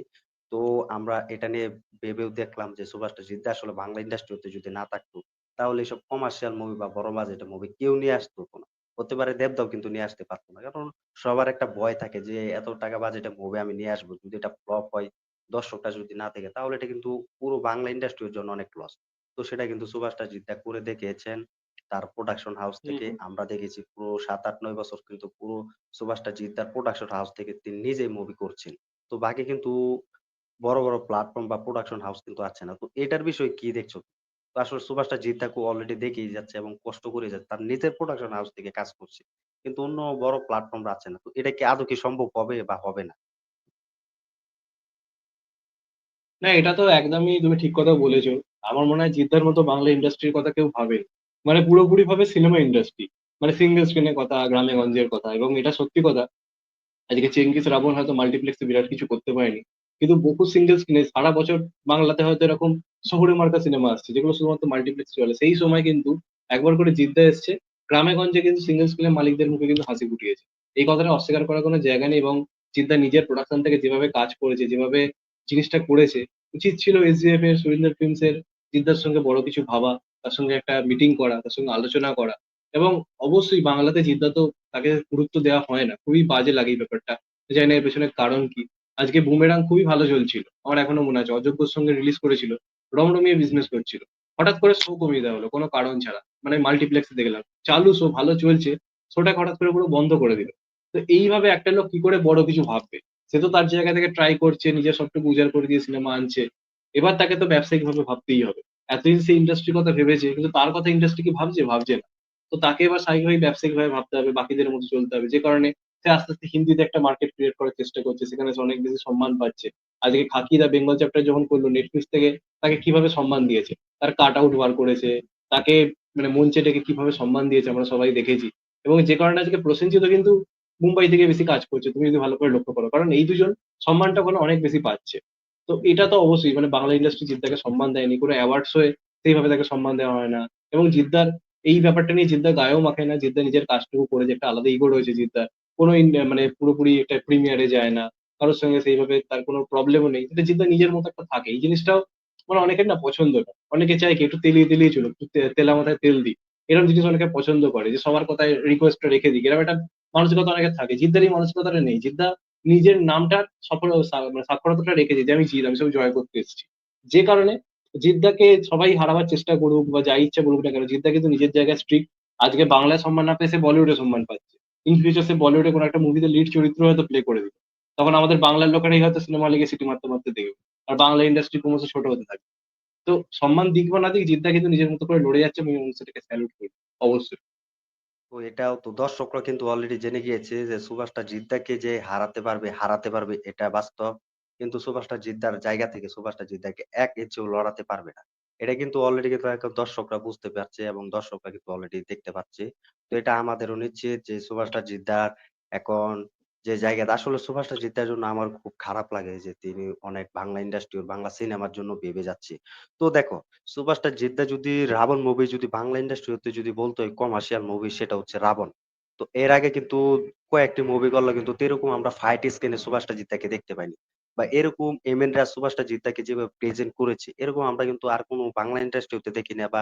তো আমরা এটা নিয়ে ভেবেও দেখলাম যে সুভাষ জিদ্দা আসলে বাংলা ইন্ডাস্ট্রিতে যদি না থাকতো, তাহলে এসব কমার্শিয়াল মুভি বা বড় বাজেটের মুভি কেউ নিয়ে আসতো না। হতে পারে দেবদাও কিন্তু নিয়ে আসতে পারত না। কারণ সবার একটা ভয় থাকে যে এত টাকা বাজেটের মুভি আমি নিয়ে আসবো। যদি এটা ফ্লপ হয় দর্শকরা যদি না দেখে তাহলে এটা কিন্তু পুরো বাংলা ইন্ডাস্ট্রির জন্য অনেক লস। তো সেটা কিন্তু সুভাষ জিদ্দা করে দেখিয়েছেন। তার প্রোডাকশন হাউস হম থেকে হম। আমরা দেখেছি পুরো ৭, ৮, ৯ বছর কিন্তু পুরো সুভাষ জিদ্দার প্রোডাকশন হাউস থেকে তিনি নিজেই মুভি করছেন। তো বাকি কিন্তু বড় প্ল্যাটফর্ম বা প্রোডাকশন হাউস কিন্তু আছে না। তো এটার বিষয়ে কি দেখছো? তো আসলে সুভাষ জিদ্দাকে অলরেডি দেখেই যাচ্ছে এবং কষ্ট করে যাচ্ছে। তার নিজের প্রোডাকশন হাউস থেকে কাজ করছে। কিন্তু অন্য বড় প্ল্যাটফর্মরা আছে না। তো এটা কি আদৌ কি সম্ভব হবে বা হবে না? না, এটা তো একদমই তুমি ঠিক কথা বলেছো। আমার মনে হয় জিদ্দার মতো বাংলা ইন্ডাস্ট্রির কথা কেউ ভাবে, মানে পুরোপুরি ভাবে সিনেমা ইন্ডাস্ট্রি, মানে সিঙ্গেল স্ক্রিনের কথা, গ্রামে গঞ্জের কথা। এবং এটা সত্যি কথা, আজকে চেঙ্গিস রাবণ হয়তো মাল্টিপ্লেক্সে বিরাট কিছু করতে পারেনি, কিন্তু বহু সিঙ্গেল স্ক্রিনে সারা বছর বাংলাতে হয়তো এরকম শহুরে মার্কা সিনেমা আসছে যেগুলো শুধুমাত্র মাল্টিপ্লেক্স চলে। সেই সময় কিন্তু একবার করে জিদ্দা এসছে, গ্রামে গঞ্জে কিন্তু সিঙ্গেল স্ক্রিনের মালিকদের মুখে কিন্তু হাসি ফুটিয়েছে। এই কথাটা অস্বীকার করার কোনো জায়গা নেই। এবং জিদ্দা নিজের প্রোডাকশন থেকে যেভাবে কাজ করেছে, যেভাবে জিনিসটা করেছে, উচিত ছিল এসজিএফ এর, সুরিন্দর ফিল্মস এর জিদ্দার সঙ্গে বড় কিছু ভাবা, তার সঙ্গে একটা মিটিং করা, তার সঙ্গে আলোচনা করা। এবং অবশ্যই বাংলাতে জিদ্দা তো, তাকে গুরুত্ব দেওয়া হয় না, খুবই বাজে লাগে এই ব্যাপারটা। জানি না এর পেছনে কারণ কি। আজকে বুমেরাং খুবই ভালো চলছিল, আমার এখনো মনে আছে, অযোগ্যর সঙ্গে রিলিজ করেছিল, রমরমিয়ে বিজনেস করছিল। হঠাৎ করে শো কমিয়ে দেওয়া হলো কোনো কারণ ছাড়া, মানে মাল্টিপ্লেক্সে দেখলাম চালু শো ভালো চলছে, শোটাকে হঠাৎ করে পুরো বন্ধ করে দিল। তো এইভাবে একটা লোক কি করে বড় কিছু ভাববে? সে তো তার জায়গা থেকে ট্রাই করছে, নিজের সবটুকু উজাড় করে দিয়ে সিনেমা আনছে। এবার তাকে তো ব্যবসায়িক ভাবে ভাবতেই হবে। এতদিন সে ইন্ডাস্ট্রির কথা ভেবেছে, কিন্তু তার কথা ইন্ডাস্ট্রি কি ভাবছে? ভাবছে না। তো তাকে এবার স্বাভাবিকভাবে ব্যবসায়িক ভাবে ভাবতে হবে, বাকিদের মতো চলতে হবে। যে কারণে সে আস্তে আস্তে হিন্দিতে একটা মার্কেট ক্রিয়েট করার চেষ্টা করছে, সেখানে সে অনেক বেশি সম্মান পাচ্ছে। আজকে খাকি দা বেঙ্গল চ্যাপ্টার যখন করলো, নেটফ্লিক্স থেকে তাকে কিভাবে সম্মান দিয়েছে, তার কাট আউট বার করেছে, তাকে মানে মঞ্চে ডেকে কিভাবে সম্মান দিয়েছে আমরা সবাই দেখেছি। এবং যে কারণে আজকে প্রসেনজিৎ কিন্তু মুম্বাই থেকে বেশি কাজ করছে, তুমি যদি ভালো করে লক্ষ্য করো, কারণ এই দুজন সম্মানটা ওখানে অনেক বেশি পাচ্ছে। তো এটা তো অবশ্যই, মানে বাংলা ইন্ডাস্ট্রি জিদ্দাকে সম্মান দেয়নি, কোনো অ্যাওয়ার্ডস হয়ে সেইভাবে তাকে সম্মান দেওয়া হয় না। এবং জিদ্দার এই ব্যাপারটা নিয়ে জিদ্দা গায়েও মাখে না। জিদ্দা নিজের কাজটুকু করে, যে একটা আলাদা ইগো রয়েছে জিদ্দার। কোনো মানে পুরোপুরি একটা প্রিমিয়ারে যায় না, কারোর সঙ্গে সেইভাবে তার কোনো প্রবলেমও নেই, এটা জিদ্দা নিজের মতো একটা থাকে। এই জিনিসটাও মানে অনেকের না পছন্দ না। অনেকে চায় কি একটু তেলিয়ে তেলিয়ে চলুক, একটু তেলা মাথায় তেল দিই, এরকম জিনিস অনেকে পছন্দ করে, যে সবার কথায় রিকোয়েস্টটা রেখে দিই, এরকম একটা মানসিকতা অনেকের থাকে। জিদ্দার এই মানসিকতাটা নেই। জিদ্দা নিজের নামটা সফল মানে সাক্ষরতাটা রেখেছে, যে আমি জিত, আমি সব জয় করতে এসেছি। যে কারণে জিদ্দাকে সবাই হারাবার চেষ্টা করুক বা যা ইচ্ছা করুক না কেন, জিদ্দা কিন্তু নিজের জায়গায় স্ট্রিক্ট। আজকে বাংলায় সম্মান না পেয়ে সে বলিউডে সম্মান পাচ্ছে। ইন ফিউচার সে বলিউডে কোনো একটা মুভিতে লিড চরিত্র হয়তো প্লে করে দিবে, তখন আমাদের বাংলার লোকেরাই হয়তো সিনেমা লিগে সিটি মারতে মারতে দেখবে, আর বাংলা ইন্ডাস্ট্রি ক্রমশ ছোট হতে থাকবে। তো সম্মান দিক বা না দিক, জিদ্দা কিন্তু নিজের মতো করে লড়ে যাচ্ছে, আমি সেটাকে স্যালুট করি অবশ্যই। তো এটাও তো দর্শকরা কিন্তু অলরেডি জেনে গিয়েছে যে সুভাষটা জিদ্দাকে যে হারাতে পারবে এটা বাস্তব। কিন্তু সুভাষটা জিদ্দার জায়গা থেকে সুভাষটা জিদ্দাকে ১ ইঞ্চিও লড়াতে পারবে না। এটা কিন্তু অলরেডি কিন্তু এখন দর্শকরা বুঝতে পারছে এবং দর্শকরা কিন্তু অলরেডি দেখতে পাচ্ছে। তো এটা আমাদেরও নিশ্চিত যে সুভাষটা জিদ্দার এখন যে জায়গাটা আসলে সুভাষটা জিদ্দার জন্য আমার খুব খারাপ লাগে যে তিনি অনেক বাংলা ইন্ডাস্ট্রি, বাংলা সিনেমার জন্য ভেবে যাচ্ছে। তো দেখো সুপারস্টার জিদ্দা যদি 'রাবণ' মুভি যদি বাংলা ইন্ডাস্ট্রি হতে যদি বলতো কমার্শিয়াল মুভি সেটা হচ্ছে 'রাবণ'। তো এর আগে কিন্তু কয়েকটি মুভি করলে কিন্তু এরকম আমরা ফাইট স্ক্রিনে সুভাষটা জিদ্দাকে দেখতে পাইনি। বা এরকম এমএন রাজ সুভাষটা জিদ্দাকে যেভাবে প্রেজেন্ট করেছে এরকম আমরা কিন্তু আর কোন বাংলা ইন্ডাস্ট্রি হতে দেখি না বা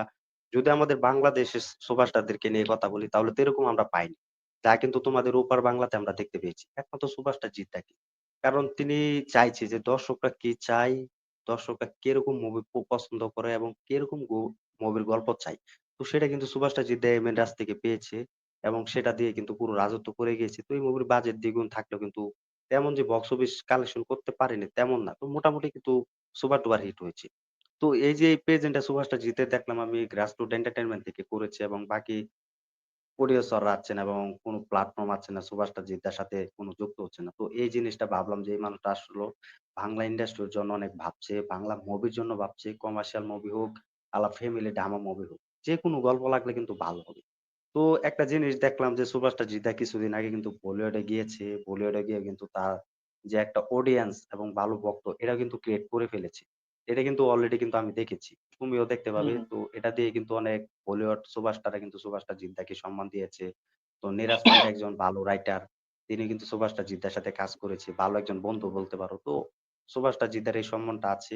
যদি আমাদের বাংলাদেশের সুপারস্টারদেরকে নিয়ে কথা বলি তাহলে তো এরকম আমরা পাইনি। যা কিন্তু তোমাদের ওপার বাংলাতে আমরা দেখতে পেয়েছি। একমাত্র সুপারস্টার জিদ্দাকে। কারণ তিনি চাইছে যে দর্শকরা কি চায় দর্শকরা কিরকম মুভি পছন্দ করে এবং কিরকম মুভির গল্প চায়। তো সেটা কিন্তু সুভাষটা জিদ্দা এমএন রাজ থেকে পেয়েছে এবং সেটা দিয়ে কিন্তু পুরো রাজত্ব করে গিয়েছে। তো এই মুভির বাজেট দ্বিগুণ থাকলেও কিন্তু তেমন যে বক্স অফিস কালেকশন করতে পারেনি তেমন না। তো মোটামুটি কিন্তু সুপার ডুপার হিট হয়েছে। তো এই যে এই প্রেজেন্টটা সুভাষটা জিতে দেখলাম আমি গ্রাসরুট এন্টারটেইনমেন্ট থেকে করেছে এবং বাকি প্রডিউসাররা আছে না এবং কোন প্ল্যাটফর্ম আছে না সুভাষটা জিদ্দার সাথে কোন যুক্ত হচ্ছে না। তো এই জিনিসটা ভাবলাম যে এই মানুষটা আসলেও বাংলা ইন্ডাস্ট্রির জন্য অনেক ভাবছে, বাংলা মুভির জন্য ভাবছে। কমার্শিয়াল মুভি হোক, ফ্যামিলি ড্রামা মুভি হোক। যেকোনো গল্প লাগলে কিন্তু ভালো হবে। তো একটা জিনিস দেখলাম যে সুভাষটা জিদ্দা কিছুদিন আগে কিন্তু বলিউডে গিয়েছে। বলিউডে গিয়ে কিন্তু তার যে একটা অডিয়েন্স এবং ভালো ভক্ত এটা কিন্তু ক্রিয়েট করে ফেলেছে। এটা কিন্তু অলরেডি কিন্তু আমি দেখেছি। তুমিও দেখতে পাবে। হুম তো এটা দিয়ে কিন্তু অনেক বলিউড সুপারস্টাররা কিন্তু সুভাষটা জিদ্দাকে সম্মান দিয়েছে। তো নিরাজ পান্ডে একজন ভালো রাইটার। তিনি কিন্তু সুভাষটা জিদ্দার সাথে কাজ করেছে। ভালো একজন বন্ধু বলতে পারো। তো সুভাষটা জিদ্দার এই সম্মানটা আছে।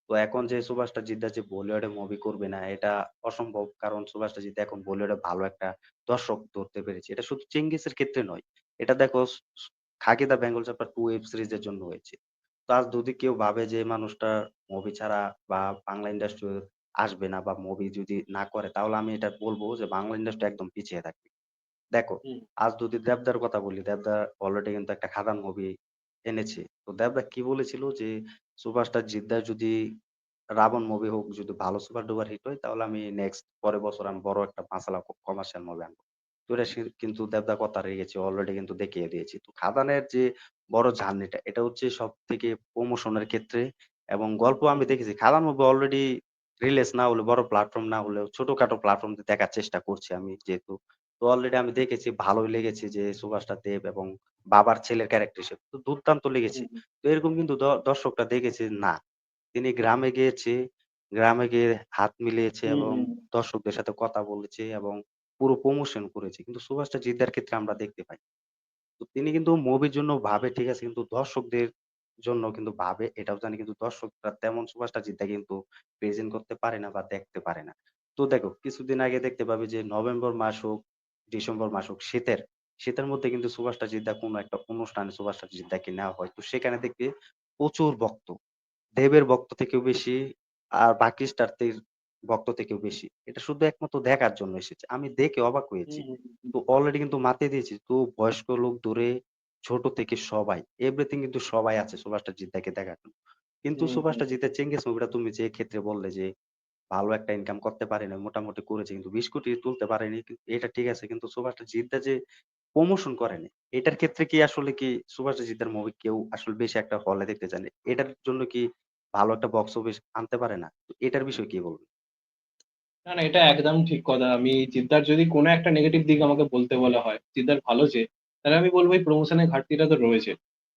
তো এখন যে সুভাষটা জিদ্দা যে বলিউডে মুভি করবে না এটা অসম্ভব। কারণ সুভাষটা জিদ্দা এখন বলিউডে ভালো একটা দর্শক ধরতে পেরেছে। এটা শুধু চেঙ্গিসের ক্ষেত্রে নয়। এটা দেখো 'খাকি দ্যা বেঙ্গল চ্যাপ্টার 2' ওয়েব সিরিজের জন্য হয়েছে। তো আজ যদি কেউ ভাবে যে মানুষটা মুভি ছাড়া বা বাংলা ইন্ডাস্ট্রি আসবে না বা মুভি যদি না করে তাহলে আমি এটা বলব যে বাংলা ইন্ডাস্ট্রি একদম পিছিয়ে থাকবে। দেখো, হুম আজ যদি দেবদার কথা বলি, দেবদা অলরেডি কিন্তু একটা খাদান মুভি এনেছে। তো দেবদা কি বলেছিল যে সুপারস্টার জিদ্দার যদি 'রাবণ' মুভি হোক যদি ভালো সুপার ডুপার হিট হয় তাহলে আমি নেক্সট পরের বছর আমি বড় একটা মাসালা কমার্শিয়াল মুভি আনবো। তো এটা সে কিন্তু দেবদা কথা রেখেছে অলরেডি কিন্তু দেখিয়ে দিয়েছে। তো খাদানের যে বড় জার্নিটা এটা হচ্ছে সবথেকে প্রমোশন এর ক্ষেত্রে এবং গল্প আমি হুম দেখেছি। খাদান মুভি অলরেডি রিলিজ না হলে বড় প্ল্যাটফর্ম না হলেও ছোটখাটো প্ল্যাটফর্ম দিয়ে দেখার চেষ্টা করছি আমি যেহেতু তো অলরেডি আমি দেখেছি ভালোই লেগেছে যে সুভাষটা দেব এবং বাবার ছেলের ক্যারেক্টার হিসেবে তো দুর্দান্ত লেগেছে। হুম তো এরকম কিন্তু দর্শকরা দেখেছে না। তিনি গ্রামে গিয়েছে, গ্রামে গিয়ে হাত মিলিয়েছে হুম এবং হুম দর্শকদের সাথে কথা বলেছে এবং পুরো প্রমোশন করেছে। কিন্তু সুভাষটা জিদ্দার ক্ষেত্রে আমরা দেখতে পাই। তো তিনি কিন্তু মুভির জন্য ভাবে ঠিক আছে কিন্তু দর্শকদের জন্য কিন্তু ভাবে এটাও জানি কিন্তু দর্শকরা তেমন সুভাষটা জিদ্দা কিন্তু প্রেজেন্ট করতে পারে না বা দেখতে পারে না। তো দেখো কিছুদিন আগে দেখতে পাবে যে নভেম্বর মাস হোক, ডিসেম্বর মাস হোক শীতের মধ্যে কিন্তু সুভাষটা জিদ্দা কোনো একটা অনুষ্ঠানে সুভাষটা জিদ্দাকে নেওয়া হয়। তো সেখানে দেখবে প্রচুর ভক্ত। দেবের ভক্ত থেকেও বেশি আর বাকি স্টারদের ভক্ত থেকেও বেশি। এটা শুধু একমাত্র দেখার জন্য এসেছে। আমি দেখে অবাক হুম হয়েছি। হুম হুম তো অলরেডি কিন্তু মাতিয়ে দিয়েছি। তো বয়স্ক লোক ধরে ছোট থেকে সবাই, এভরিথিং কিন্তু সবাই আছে সুভাষটা জিদ্দাকে দেখার জন্য। কিন্তু হুম হুম সুভাষটা জিদ্দার 'চেঙ্গিস' মুভিটা তুমি যে ক্ষেত্রে বললে যে ভালো একটা ইনকাম করতে পারেনি, মোটামুটি করেছে কিন্তু ২০ কোটি তুলতে পারেনি। এটা ঠিক আছে। কিন্তু সুভাষটা জিদ্দা যে প্রমোশন করেনি, এটার ক্ষেত্রে কি আসলে কি সুভাষটা জিদ্দার মুভি কেউ আসলে বেশি একটা হলে দেখতে যায় না। এটার জন্য কি ভালো একটা বক্স অফিস আনতে পারে না? তো এটার বিষয়ে কি বলবেন? না, না, এটা একদম ঠিক কথা। আমি জিদ্দার যদি কোনো একটা নেগেটিভ দিক আমাকে বলতে বলা হয়, জিদ্দার ভালো যে, তাহলে আমি বলবো এই প্রমোশনের ঘাটতিটা তো রয়েছে।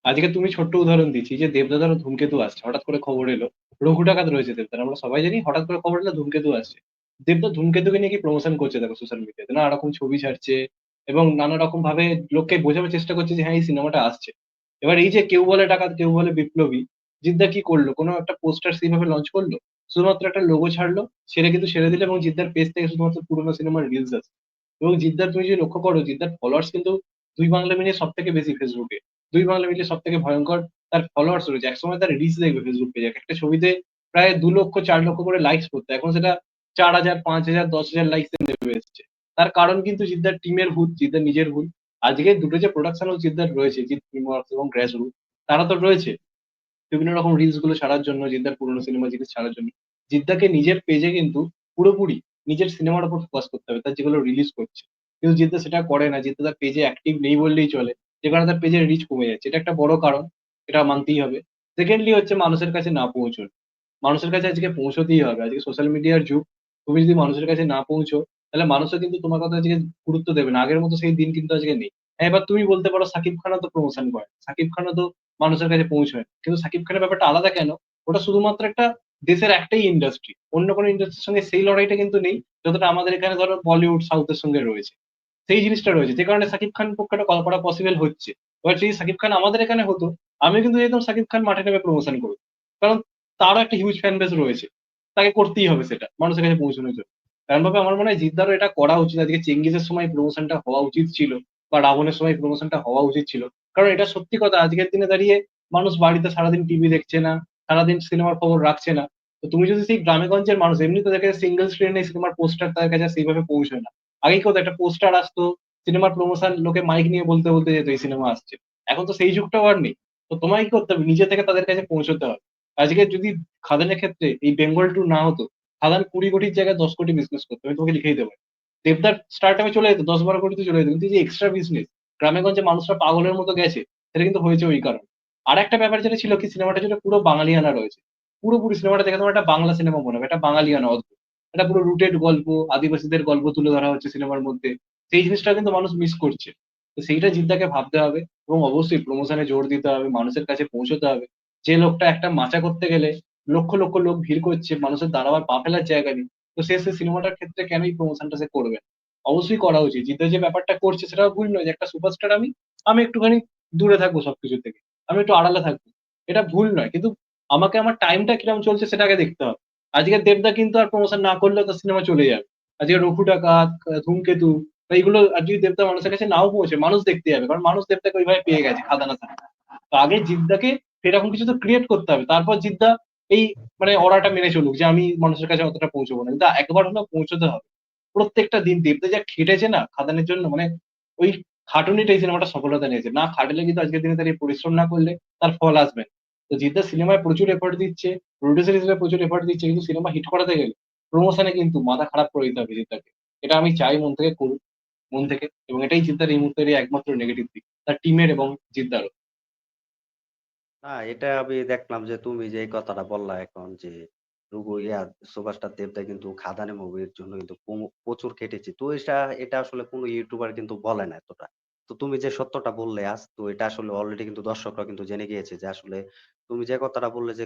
আজকে তুমি ছোট্ট উদাহরণ দিচ্ছি যে দেবদাদারও ধূমকেতু আসছে। হঠাৎ করে খবর এলো। রঘু ডাকাত রয়েছে দেবদার। আমরা সবাই জানি হঠাৎ করে খবর এলো ধূমকেতু আসছে। দেবদা ধূমকেতুকে নিয়ে কি প্রমোশন করছে দেখো সোশ্যাল মিডিয়াতে, নানা রকম ছবি ছাড়ছে এবং নানা রকম ভাবে লোককে বোঝানোর চেষ্টা করছে যে হ্যাঁ এই সিনেমাটা আসছে। এবার এই যে কেউ বলে ডাকাত কেউ বলে বিপ্লবী, জিদ্দা কি করলো, কোনো একটা পোস্টার সেইভাবে লঞ্চ করলো, শুধুমাত্র একটা লোগো ছাড়লো, সেটা কিন্তু ছেড়ে দিলে এবং জিদ্দার পেজ থেকে শুধুমাত্র পুরোনো সিনেমার রিলস আসছে। এবং জিদ্দার তুমি যদি লক্ষ্য করো, জিদ্দার ফলোয়ার্স কিন্তু দুই বাংলা মিলিয়ে সব থেকে বেশি ফেসবুকে, দুই বাংলা মিলিয়ে সব থেকে ভয়ঙ্কর তার ফলোয়ার্স রয়েছে। একসময় তার রিচ দেখবে ফেসবুক পেজে একটা ছবিতে প্রায় 2 লক্ষ 4 লক্ষ করে লাইকস করতো, এখন সেটা 4,000 5,000 10,000 লাইকস নেমে এসেছে। তার কারণ কিন্তু জিদ্দার টিমের ভুল, জিদ্দার নিজের ভুল। আজকে দুটো যে প্রোডাকশন হাউস জিদ্দার রয়েছে, জিৎ ফিল্মওয়ার্কস এবং গ্র্যাস রুট, তারা তো রয়েছে বিভিন্ন রকম রিলস গুলো ছাড়ার জন্য, জিদ্দার পুরোনো সিনেমা জিনিস ছাড়ার জন্য। জিদ্দাকে নিজের পেজে কিন্তু পুরোপুরি নিজের সিনেমার উপর ফোকাস করতে হবে, তার যেগুলো রিলিজ করছে। কিন্তু জিদ্দা সেটা করে না, জিদ্দা তার পেজে অ্যাক্টিভ নেই বললেই চলে, যে কারণে তার পেজের রিচ কমে যাচ্ছে, এটা একটা বড় কারণ, এটা মানতেই হবে। সেকেন্ডলি হচ্ছে মানুষের কাছে না পৌঁছল, মানুষের কাছে আজকে পৌঁছতেই হবে, আজকে সোশ্যাল মিডিয়ার যুগ। তুমি যদি মানুষের কাছে না পৌঁছো, তাহলে মানুষও কিন্তু তোমার কথা আজকে গুরুত্ব দেবে না, আগের মতো সেই দিন কিন্তু আজকে নেই। হ্যাঁ, এবার তুমি বলতে পারো সাকিব খানও তো প্রমোশন করে, সাকিব খানও তো মানুষের কাছে পৌঁছয়, কিন্তু সাকিব খানের ব্যাপারটা আলাদা কেন? ওটা শুধুমাত্র একটা দেশের একটাই ইন্ডাস্ট্রি, অন্য কোনো ইন্ডাস্ট্রির সঙ্গে সেই লড়াইটা কিন্তু নেই, যতটা আমাদের এখানে ধরো বলিউড সাউথের সঙ্গে রয়েছে। সেই জিনিসটা রয়েছে, যে কারণে সাকিব খান পক্ষে কল করা পসিবল হচ্ছে। এবার যদি সাকিব খান আমাদের এখানে হতো, আমি কিন্তু যেতাম সাকিব খান মাঠে নেমে প্রমোশন করবো, কারণ তারও একটা হিউজ ফ্যান বেস রয়েছে, তাকে করতেই হবে সেটা মানুষের কাছে পৌঁছানোর জন্য। এমন ভাবে আমার মনে হয় জিদ্দারও এটা করা উচিত, আজকে চেঙ্গিজের সময় প্রমোশনটা হওয়া উচিত ছিল, বা রাবণের সময় প্রমোশনটা হওয়া উচিত ছিল। কারণ এটা সত্যি কথা, আজকের দিনে দাঁড়িয়ে মানুষ বাড়িতে সারাদিন টিভি দেখছে না, সারাদিন সিনেমার খবর রাখছে না। তো তুমি যদি সেই গ্রামে গঞ্জের মানুষ, এমনি তো দেখে সিঙ্গেল স্ক্রিনে সিনেমার পোস্টার তার কাছে সেইভাবে পৌঁছয় না। আগে কি হতো, একটা পোস্টার আসতো, সিনেমার প্রমোশন, লোকে মাইক নিয়ে বলতে বলতে যেত এই সিনেমা আসছে। এখন তো সেই যুগটাও আর নেই। তো তোমায় কি করতে হবে, নিজে থেকে তাদের কাছে পৌঁছতে হবে। আজকে যদি খাদানের ক্ষেত্রে এই বেঙ্গল ট্যুর না হতো, খাদান 20 কোটির জায়গায় 10 কোটি বিজনেস করতো, আমি তোমাকে লিখেই দেবো। দেবদার স্টার্ট চলে যেত, 10-12 কোটিতে চলে যেত, কিন্তু এই যে এক্সট্রা বিজনেস গ্রামে গঞ্জে মানুষরা পাগলের মতো গেছে, সেটা কিন্তু হয়েছে ওই কারণে। আর একটা ব্যাপার যেটা ছিল কি, সিনেমাটা ছিল পুরো বাঙালিয়ানা রয়েছে, পুরোপুরি সিনেমাটা দেখে তোমার একটা বাংলা সিনেমা মনে হবে, একটা বাঙালিয়ানা অদ্ভুত, এটা পুরো রুটেড গল্প, আদিবাসীদের গল্প তুলে ধরা হচ্ছে সিনেমার মধ্যে। সেই জিনিসটা কিন্তু মানুষ মিস করছে। তো সেইটা চিন্তাকে ভাবতে হবে, এবং অবশ্যই প্রমোশনে জোর দিতে হবে, মানুষের কাছে পৌঁছতে হবে। যে লোকটা একটা মাচা করতে গেলে লক্ষ লক্ষ লোক ভিড় করছে, মানুষের দাঁড়াবার পা ফেলার জায়গা নেই, তো সে সে সিনেমাটার ক্ষেত্রে কেনই প্রমোশনটা সে করবে না? অবশ্যই করা উচিত, জিতে যে ব্যাপারটা করছে সেটাও ভুল নয়, যে একটা সুপারস্টার আমি, আমি একটুখানি দূরে থাকবো সবকিছু থেকে, আমি একটু আড়ালে থাকবো, এটা ভুল নয়, কিন্তু আমাকে আমার টাইমটা কিরকম চলছে সেটা আগে দেখতে হবে। আজকে দেবদা কিন্তু আর প্রমোশন না করলেও তার সিনেমা চলে যাবে। আজকে রঘু ডাকাত, ধূমকেতু, বা এইগুলো আর যদি দেবদা মানুষের কাছে নাও পৌঁছে, মানুষ দেখতে যাবে, কারণ মানুষ দেবদাকে ওইভাবে পেয়ে গেছে খাদানা থাকে। তো আগে জিদ্দাকে সেরকম কিছু তো ক্রিয়েট করতে হবে, তারপর জিদ্দা এই মানে অর্ডারটা মেনে চলুক যে আমি মানুষের কাছে অতটা পৌঁছবো না, কিন্তু একবার হলেও পৌঁছতে হবে। প্রত্যেকটা দিন দেবদা যা খেটেছে না খাদানের জন্য, মানে ওই খাটুনিটা এই সিনেমাটা সফলতা নিয়েছে, না খাটলে কিন্তু আজকের দিনে তার এই পরিশ্রম না করলে তার ফল আসবে না। তো জিদ্দা সিনেমায় প্রচুর এফোর্ট দিচ্ছে, প্রডিউসার হিসেবে প্রচুর এফোর্ট দিচ্ছে, কিন্তু সিনেমা হিট করাতে গেলে প্রমোশনে কিন্তু মাথা খারাপ করে দিতে হবে জিদ্দাকে। এটা আমি চাই মন থেকে করুক, মন থেকে, এবং এটাই জিদ্দার এই মুহূর্তের এই একমাত্র নেগেটিভ দিক তার টিমের এবং জিদ্দারও। না, এটা আমি দেখলাম যে তুমি যে এই কথাটা বললা এখন যে সুপারস্টার দেবদা কিন্তু খাদানে মুভির জন্য কিন্তু প্রচুর খেটেছে। তো এটা আসলে কোনো ইউটিউবার কিন্তু বলে না এতটা। তো তুমি যে সত্যটা বললে আজ, তো এটা আসলে অলরেডি কিন্তু দর্শকরা কিন্তু জেনে গিয়েছে যে আসলে তুমি যে কথাটা বললে যে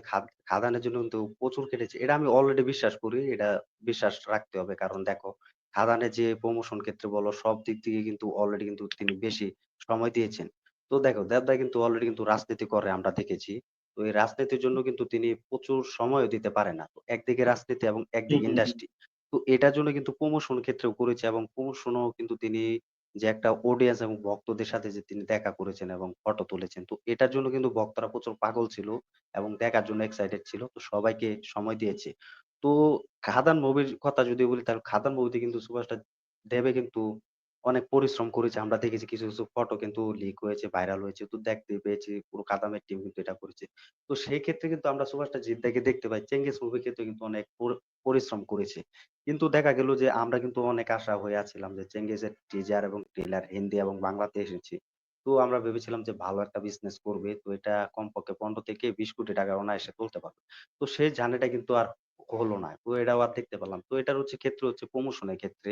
খাদানের জন্য কিন্তু প্রচুর খেটেছে। এটা আমি অলরেডি বিশ্বাস করি। এটা বিশ্বাস রাখতে হবে। কারণ দেখো, খাদানের যে প্রমোশন ক্ষেত্রে বলো, সব দিক থেকে কিন্তু অলরেডি কিন্তু তিনি বেশি সময় দিয়েছেন। তো দেখো, দেবদা কিন্তু অলরেডি কিন্তু রাজনীতি করে আমরা দেখেছি। তো এই রাজনীতির জন্য কিন্তু তিনি প্রচুর সময়ও দিতে পারে না। তো একদিকে রাজনীতি এবং হুম একদিকে হুম হুম। ইন্ডাস্ট্রি। তো এটার জন্য কিন্তু প্রমোশন ক্ষেত্রেও করেছে, এবং প্রমোশনও কিন্তু তিনি যে একটা অডিয়েন্স এবং ভক্তদের সাথে যে তিনি দেখা করেছেন এবং ফটো তুলেছেন। তো এটার জন্য কিন্তু ভক্তরা প্রচুর পাগল ছিল এবং দেখার জন্য এক্সাইটেড ছিল। তো সবাইকে সময় দিয়েছে। তো খাদান মুভির কথা যদি বলি, তাহলে খাদান মুভিতে কিন্তু সুপারস্টার দেবে কিন্তু অনেক পরিশ্রম করেছে। আমরা দেখেছি কিছু, কিছু ফটো কিন্তু লিক হয়েছে, ভাইরাল হয়েছে। তো দেখতে পেয়েছি পুরো কাদামের টিম কিন্তু এটা করেছে। তো সেই ক্ষেত্রে কিন্তু আমরা সুপারস্টার জিদ্দাকে দেখতে পাই। চেঙ্গিজ মুভির ক্ষেত্রে কিন্তু অনেক পরিশ্রম করেছে। কিন্তু দেখা গেল যে আমরা কিন্তু অনেক আশা হয়ে আছিলাম যে চেঙ্গিজের টিজার এবং ট্রেলার হিন্দি এবং বাংলাতে এসেছে। তো আমরা ভেবেছিলাম যে ভালো একটা বিজনেস করবে। তো এটা কমপক্ষে 15 থেকে 20 কোটি টাকা অনায়াসে তুলতে পারবে। তো সেই ঝামেলাটা কিন্তু আর হলো না। তো এটাও আর দেখতে পেলাম। তো এটার ক্ষেত্রে হচ্ছে প্রমোশনের ক্ষেত্রে।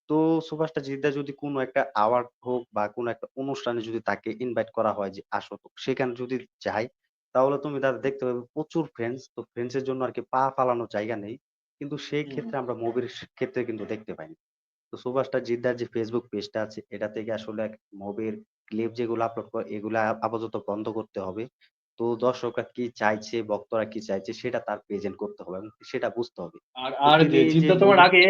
তো সুভাষটা জিদ্দা যদি কোনো একটা অ্যাওয়ার্ড হোক বা কোনো একটা অনুষ্ঠানে যদি তাকে ইনভাইট করা হয় যে আসো, তো সেখানে যদি যায়, তাহলে তুমি তাদের দেখতে পাবে প্রচুর ফ্রেন্ডস। তো ফ্রেন্ডস এর জন্য আরকি পা ফালানোর জায়গা নেই। কিন্তু সেই হুম। ক্ষেত্রে আমরা মুভির ক্ষেত্রে কিন্তু দেখতে পাই না। তো সুপারস্টার জিদ্দার যে ফেসবুক পেজটা আছে এটা থেকে আসলে মুভির ক্লিপ যেগুলো আপলোড করে এগুলা আপাতত বন্ধ করতে হবে। তো দর্শকরা কি চাইছে, ভক্তরা কি চাইছে সেটা তার প্রেজেন্ট করতে হবে এবং সেটা বুঝতে হবে। আর তো আর তিনি যে এই যে জিদ্দা তোমার মুভি আগে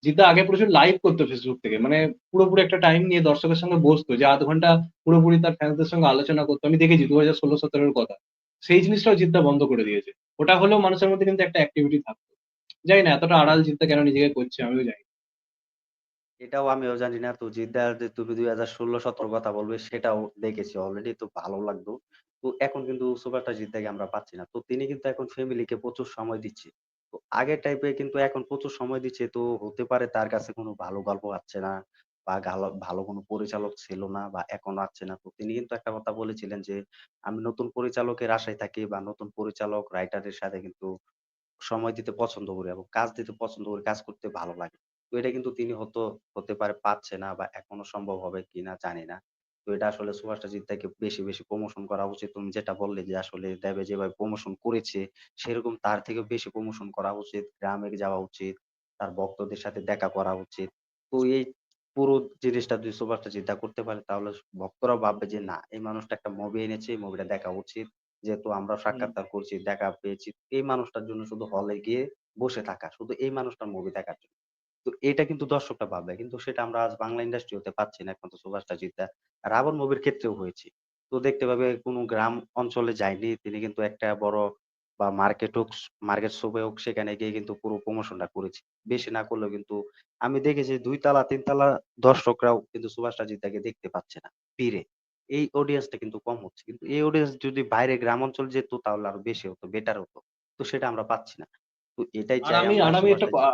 জিদ্দা আগে প্রচুর লাইভ করতো ফেসবুক থেকে। মানে পুরোপুরি একটা টাইম নিয়ে দর্শকের সঙ্গে বসতো যে ০.৫ ঘন্টা পুরোপুরি তার ফ্যান্সদের সঙ্গে আলোচনা করতো। আমি দেখেছি ২০১৬-১৭ র কথা। সেই জিনিসটাও জিদ্দা বন্ধ করে দিয়েছে। ওটা হলেও মানুষের মধ্যে কিন্তু একটা অ্যাক্টিভিটি থাকতো। জানি না এতটা আড়াল জিদ্দা কেন নিজেকে করছে আমিও জানি না। এটাও আমিও জানি না। তো জিদ্দার যে তুমি ২০১৬-১৭ কথা বলবে সেটাও দেখেছি অলরেডি। তো ভালো লাগতো। তো এখন কিন্তু সুপারস্টার জিদ্দাকে আমরা পাচ্ছি না। তো তিনি কিন্তু এখন ফ্যামিলিকে প্রচুর সময় দিচ্ছে। তো আগের টাইপে কিন্তু এখন প্রচুর সময় দিচ্ছে। তো হতে পারে তার কাছে কোনো ভালো গল্প আসছে না বা ভালো কোনো পরিচালক ছিল না বা এখনো আসছে না। তো তিনি কিন্তু একটা কথা বলেছিলেন যে, "আমি নতুন পরিচালকের আশায় থাকি বা নতুন পরিচালক, রাইটারের সাথে কিন্তু সময় দিতে পছন্দ করি এবং কাজ দিতে পছন্দ করি, কাজ করতে ভালো লাগে।" তো এটা কিন্তু তিনি হতে পারে পাচ্ছে না বা এখনো সম্ভব হবে কিনা জানি না। তো এটা আসলে সুভাষ জিদ্দাকে বেশি প্রমোশন করা উচিত। তুমি যেটা বললে যে আসলে দেবে যেভাবে প্রমোশন করেছে, সেরকম তার থেকেও বেশি প্রমোশন করা উচিত। গ্রামে যাওয়া উচিত। তার ভক্তদের সাথে দেখা করা উচিত। তো এই পুরো জিনিসটা যদি সুভাষ জিদ্দা করতে পারে তাহলে ভক্তরাও ভাববে যে না, এই মানুষটা একটা মুভি এনেছে, এই মুভিটা দেখা উচিত। যেহেতু আমরা হুম, সাক্ষাৎকার করছি, দেখা পেয়েছি। এই মানুষটার জন্য শুধু হলে গিয়ে বসে থাকা। শুধু এই মানুষটার মুভি দেখার জন্য। তো এটা কিন্তু দর্শকরা ভাববে। কিন্তু সেটা আমরা আজ বাংলা ইন্ডাস্ট্রি হতে পারছি না একমাত্র সুভাষ জিদ্দা। রাবণ মুভির ক্ষেত্রেও হয়েছে। তো দেখতে পাবে কোন গ্রাম অঞ্চলে যায়নি। তিনি কিন্তু একটা বড় বা মার্কেট শপে হোক সেখানে গিয়ে কিন্তু পুরো প্রমোশনটা করেছে। বেশি না করলেও কিন্তু আমি দেখেছি ২ তালা ৩ তালা দর্শকরাও কিন্তু সুভাষ জিদ্দাকে দেখতে পাচ্ছে না ভিড়ে। এই অডিয়েন্সটা কিন্তু কম হচ্ছে। কিন্তু এই অডিয়েন্স যদি বাইরে গ্রাম অঞ্চল যেত তাহলে আরো বেশি হতো, বেটার হতো। তো সেটা আমরা পাচ্ছি না। তো এটাই চাই আমরা আর আমি সুভাষ একটা জি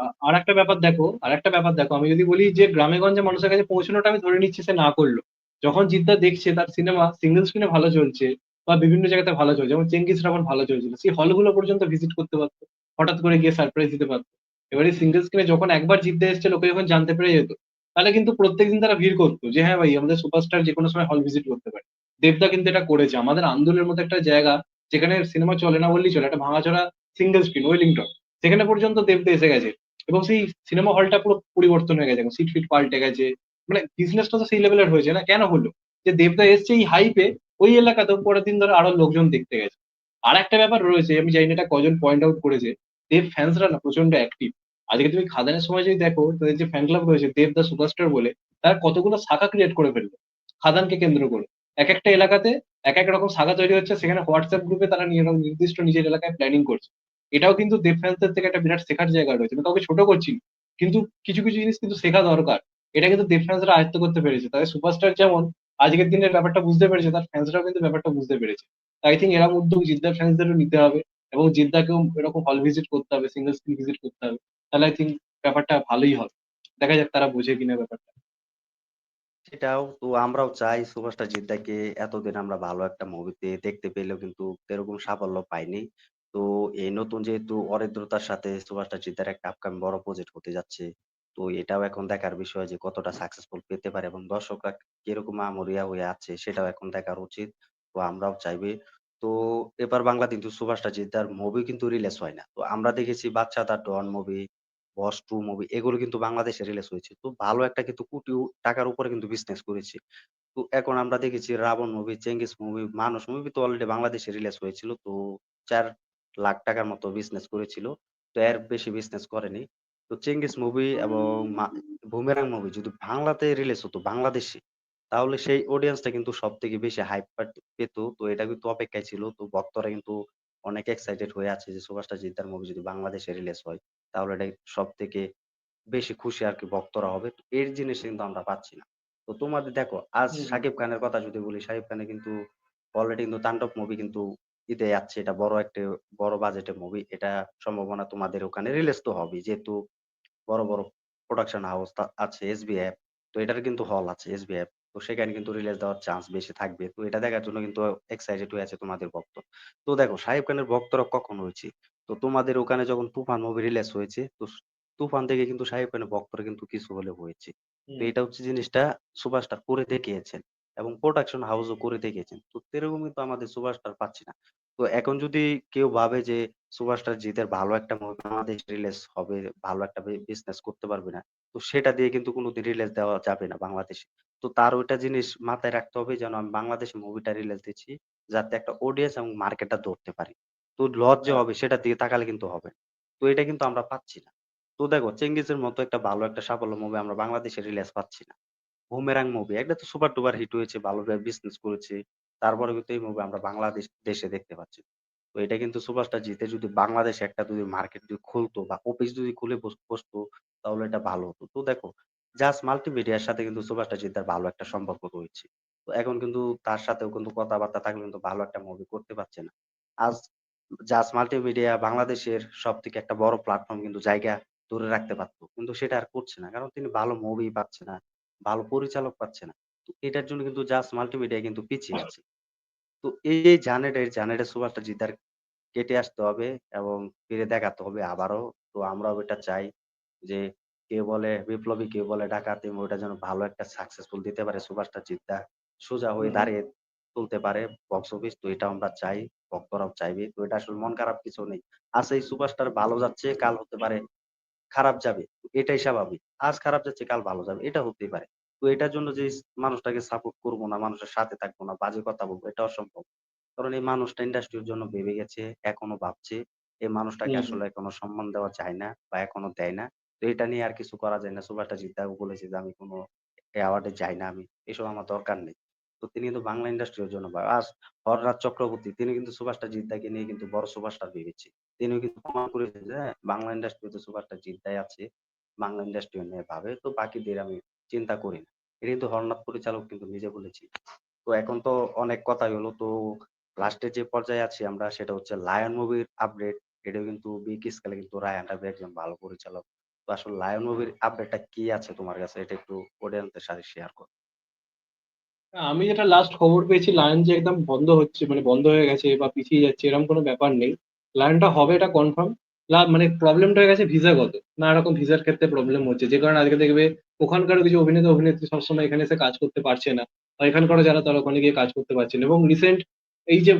আরেকটা ব্যাপার দেখো। আমি যদি বলি যে গ্রামে-গঞ্জে মানুষের কাছে পৌঁছানোটা আমি ধরে নিচ্ছি সে না করলো। যখন জিদ্দা দেখছে তার সিনেমা সিঙ্গেল স্ক্রিনে ভালো চলছে বা বিভিন্ন জায়গাতে ভালো চলছে। যেমন 'চেঙ্গিজ রাবণ' ভালো চলছিল। সেই হলগুলো পর্যন্ত ভিজিট করতে পারত। হঠাৎ করে গিয়ে সারপ্রাইজ দিতে পারত। এবারে সিঙ্গেল স্ক্রিনে যখন একবার জিদ্দা এসছে লোকে যখন জানতে পেরে যেত, তাহলে কিন্তু প্রত্যেকদিন তারা ভিড় করত যে হ্যাঁ ভাই আমাদের সুপারস্টার যেকোনো সময় হল ভিজিট করতে পারে। দেবদা কিন্তু এটা করেছে। আমাদের আন্দোলনের মতো একটা জায়গা যেখানে সিনেমা চলে না বললেই চলে। একটা ভাঙাচোরা সিঙ্গেল স্ক্রিন ওয়েলিংটন। সেখানে পর্যন্ত দেবদা এসে গেছে এবং সেই সিনেমা হলটা পুরো পরিবর্তন হয়ে গেছে, সিট ফিট পাল্টে গেছে। মানে বিজনেসটা তো সেই লেভেলের হয়েছে না, কেন হলো যে দেবদা এসছে এই হাইপে ওই এলাকাতেও পরের দিন ধরে আরো লোকজন দেখতে গেছে। আর একটা ব্যাপার রয়েছে, আমি জানি না এটা কজন পয়েন্ট আউট করেছে, দেব ফ্যান্সরা না প্রচন্ড অ্যাক্টিভ। আজকে তুমি খাদানের সময় যদি দেখো তাদের যে ফ্যান ক্লাব রয়েছে দেব দা সুপারস্টার বলে, তারা কতগুলো শাখা ক্রিয়েট করে ফেললো খাদানকে কেন্দ্র করে। এক একটা এলাকাতে এক এক রকম শাখা তৈরি হচ্ছে, সেখানে হোয়াটসঅ্যাপ গ্রুপে তারা নির্দিষ্ট নিজের এলাকায় প্ল্যানিং করছে। এটাও কিন্তু দেব ফ্যান্সদের থেকে একটা বিরাট শেখার জায়গা রয়েছে। আমি কাউকে ছোট করছি না। কিন্তু কিছু জিনিস কিন্তু শেখা দরকার। এটা কিন্তু দেব ফ্যান্সরা আয়ত্ত করতে পেরেছে। তাদের সুপারস্টার যেমন আজকের দিনের ব্যাপারটা বুঝতে পেরেছে, তার ফ্যান্সরাও কিন্তু ব্যাপারটা বুঝতে পেরেছে। আই থিংক এরকম উদ্যোগ জিদ্দার ফ্যান্সদেরও নিতে হবে এবং জিদ্দাকেও এরকম হল ভিজিট করতে হবে, সিঙ্গেল স্ক্রিন ভিজিট করতে হবে। তাহলে আই থিংক ব্যাপারটা ভালোই হবে। দেখা যাক তারা বোঝে কিনা ব্যাপারটা। সেটাও তো আমরাও চাই সুভাষ জিদ্দাকে এতদিন আমরা ভালো একটা মুভিতে দেখতে পেলেও কিন্তু এরকম সাফল্য পাইনি। তো এই নতুন যেহেতু অরিত্রতার সাথে সুভাষ জিদ্দার একটা আপকামিং বড় প্রজেক্ট হতে যাচ্ছে। তো এটাও এখন দেখার বিষয় যে কতটা সাকসেসফুল পেতে পারে এবং দর্শকরা কিরকম আমরিয়া হয়ে আছে সেটাও এখন দেখার উচিত। তো আমরাও চাইবে। তো এবার বাংলা কিন্তু সুভাষ জিদ্দার মুভি কিন্তু রিলিজ হয় না। তো আমরা দেখেছি 'Badsha the Don' movie, 'boss 2' movie এগুলো কিন্তু বাংলাদেশে রিলিজ হয়েছে। তো ভালো একটা কিন্তু কোটি টাকার উপরে কিন্তু বিজনেস করেছে। তো এখন আমরা দেখেছি 'রাবণ' মুভি, 'চেঙ্গিজ' মুভি, 'মানুষ' মুভি তো অলরেডি বাংলাদেশে রিলিজ হয়েছিল। তো ৳৪,০০,০০০ মতো বিজনেস করেছিল। তো এর বেশি বিজনেস করেনি। তো 'চেঙ্গিজ' মুভি এবং 'বুমেরাং' মুভি যদি বাংলাতে রিলিজ হতো বাংলাদেশে, তাহলে সেই অডিয়েন্সটা কিন্তু সবথেকে বেশি হাইপ পেত। তো এটা কিন্তু অপেক্ষায় ছিল। তো ভক্তরা কিন্তু অনেক এক্সাইটেড হয়ে আছে যে সুভাষ জিদ্দার মুভি যদি বাংলাদেশে রিলিজ হয়, তাহলে এটাই সবথেকে বেশি খুশি আরকি ভক্তরা হবে। তো এর জিনিস কিন্তু আমরা পাচ্ছি না। তো তোমাদের দেখো আজ হুম, হুম, শাকিব খানের কথা যদি বলি, শাকিব খানের কিন্তু অলরেডি কিন্তু 'তাণ্ডব' মুভি কিন্তু ঈদে যাচ্ছে। এটা বড় বাজেটের মুভি। এটা সম্ভাবনা তোমাদের ওখানে রিলিজ তো হবেই। যেহেতু বড় প্রোডাকশন হাউস আছে এসবিএফ। তো এটার কিন্তু হল আছে এসবিএফ। তো সেখানে কিন্তু রিলিজ দেওয়ার চান্স বেশি থাকবে। তো এটা দেখার জন্য কিন্তু এক্সাইটেড হয়ে আছে তোমাদের ভক্ত। তো দেখো শাকিব খানের ভক্তরা কখন হয়েছে? তো তোমাদের ওখানে যখন 'তুফান' মুভি রিলিজ হয়েছে, তো 'তুফান' দেখে কিন্তু শাকিব খানের ভক্তরা কিন্তু কিছু হলেও হয়েছে। তো হুম। এটা হচ্ছে জিনিসটা সুপারস্টার করে দেখিয়েছেন। এবং প্রোডাকশন হাউসও করে দেখিয়েছেন। তো এরকম কিন্তু আমাদের সুপারস্টার পাচ্ছি না। তো এখন যদি কেউ ভাবে যে সুপারস্টার জিতের ভালো একটা মুভি বাংলাদেশে রিলিজ হবে, ভালো একটা বিজনেস করতে পারবে না। তো সেটা দিয়ে কিন্তু কোনদিন রিলিজ দেওয়া যাবে না বাংলাদেশে। তো তার ওইটা জিনিস মাথায় রাখতে হবে যেন আমি বাংলাদেশে মুভিটা রিলিজ দিচ্ছি, যাতে একটা অডিয়েন্স এবং মার্কেটটা ধরতে পারি। তো লস যে হ্যাঁ, হবে সেটার দিকে তাকালে কিন্তু হবে না। তো এটা কিন্তু আমরা পাচ্ছি না। তো দেখো 'চেঙ্গিজ'ের মতো একটা ভালো একটা সাফল্য মুভি আমরা বাংলাদেশে রিলিজ পাচ্ছি না। 'বুমেরাং' মুভি একটা তো সুপার ডুপার হিট হয়েছে, ভালোভাবে বিজনেস করেছে। তারপরেও কিন্তু এই মুভি আমরা দেশে দেখতে পাচ্ছি না। তো এটা কিন্তু সুপারস্টার জিতে যদি বাংলাদেশে একটা যদি মার্কেট যদি খুলতো বা অফিস যদি খুলে বসতো তাহলে এটা ভালো হতো। তো দেখো জাস্ট মাল্টিমিডিয়ার সাথে কিন্তু সুপারস্টার জিতের ভালো একটা সম্পর্ক রয়েছে। তো এখন কিন্তু তার সাথেও কিন্তু কথাবার্তা থাকলে কিন্তু ভালো একটা মুভি করতে পারছে না। আজ জাস্ট মাল্টিমিডিয়া বাংলাদেশের সবথেকে একটা বড় প্ল্যাটফর্ম কিন্তু জায়গা ধরে রাখতে পারত। কিন্তু সেটা আর করছে না। কারণ তিনি ভালো মুভি পাচ্ছে না, ভালো পরিচালক পাচ্ছে না। তো এটার জন্য কিন্তু জাস্ট মাল্টিমিডিয়া কিন্তু পিছিয়ে আছে। তো এই জানেটের সুপারস্টার জিতার কেটে আসতে হবে এবং ফিরে দেখাতে হবে আবারও। তো আমরাও এটা চাই যে কেউ বলে বিপ্লবী, কেউ বলে ডাকাতি মুভিটা যেন ভালো একটা সাকসেসফুল দিতে পারে সুপারস্টার জিতটা। সোজা হুম, হয়ে হুম। দাঁড়িয়ে তুলতে পারে বক্স অফিস। তো এটাও আমরা চাই, ভক্তরাও চাইবে। তো এটা আসলে মন খারাপ কিছু নেই। আজ এই সুপারস্টার ভালো যাচ্ছে, কাল হতে পারে খারাপ যাবে। এটাই স্বাভাবিক। আজ খারাপ যাচ্ছে, কাল ভালো যাবে। এটা হতেই পারে। তো এটার জন্য যে মানুষটাকে সাপোর্ট করব না, মানুষের সাথে থাকবো না, বাজে কথা বলবো এটা অসম্ভব। কারণ এই মানুষটা ইন্ডাস্ট্রির জন্য ভেবে গেছে, এখনো ভাবছে। এই মানুষটাকে হুম, হুম। আসলে এখনো সম্মান দেওয়া যায় না বা এখনো দেয় না। তো এটা নিয়ে আর কিছু করা যায় না। সুভাষ জিদ্দাও বলেছে যে, "আমি কোনো অ্যাওয়ার্ডে যাই না আমি। এসব আমার দরকার নেই।" তো তিনি কিন্তু বাংলা ইন্ডাস্ট্রির জন্য আজ হররাজ চক্রবর্তী তিনি কিন্তু সুভাষ জিদ্দাকে নিয়ে কিন্তু বড় সুপারস্টার ভেবেছে। তিনিও কিন্তু প্রমাণ করেছে যে, হ্যাঁ, বাংলা ইন্ডাস্ট্রিতে সুপারস্টার জিদ্দাই আছে। বাংলা ইন্ডাস্ট্রিও নিয়ে ভাবে। তো বাকিদের আমি চিন্তা করি না। এটা কিন্তু হরনাথ পরিচালক কিন্তু নিজে বলেছে। তো এখন তো অনেক কথাই হলো। তো লাস্টে যে পর্যায়ে আছি আমরা সেটা হচ্ছে 'লায়ন' মুভির আপডেট। এটাও কিন্তু বিগ স্কেলে কিন্তু রায়হান রাফি একজন ভালো পরিচালক। তো আসলে 'লায়ন' মুভির আপডেটটা কি আছে তোমার কাছে? এটা একটু অডিয়েন্সদের সাথে শেয়ার করো। আমি যেটা লাস্ট খবর পেয়েছি লায়ন যে একদম বন্ধ হচ্ছে মানে বন্ধ হয়ে গেছে বা পিছিয়ে যাচ্ছে এরকম কোনো ব্যাপার নেই। লায়নটা হবে এটা কনফার্ম। মানে প্রবলেমটা হয়ে গেছে ভিসাগত। নানা রকম ভিসার ক্ষেত্রে প্রবলেম হচ্ছে। যে কারণে আজকে দেখবে ওখানকারও কিছু অভিনেতা অভিনেত্রী সবসময় এখানে এসে কাজ করতে পারছে না। বা এখানকারও যারা তারা ওখানে গিয়ে কাজ করতে পারছে না। এবং রিসেন্ট এই যে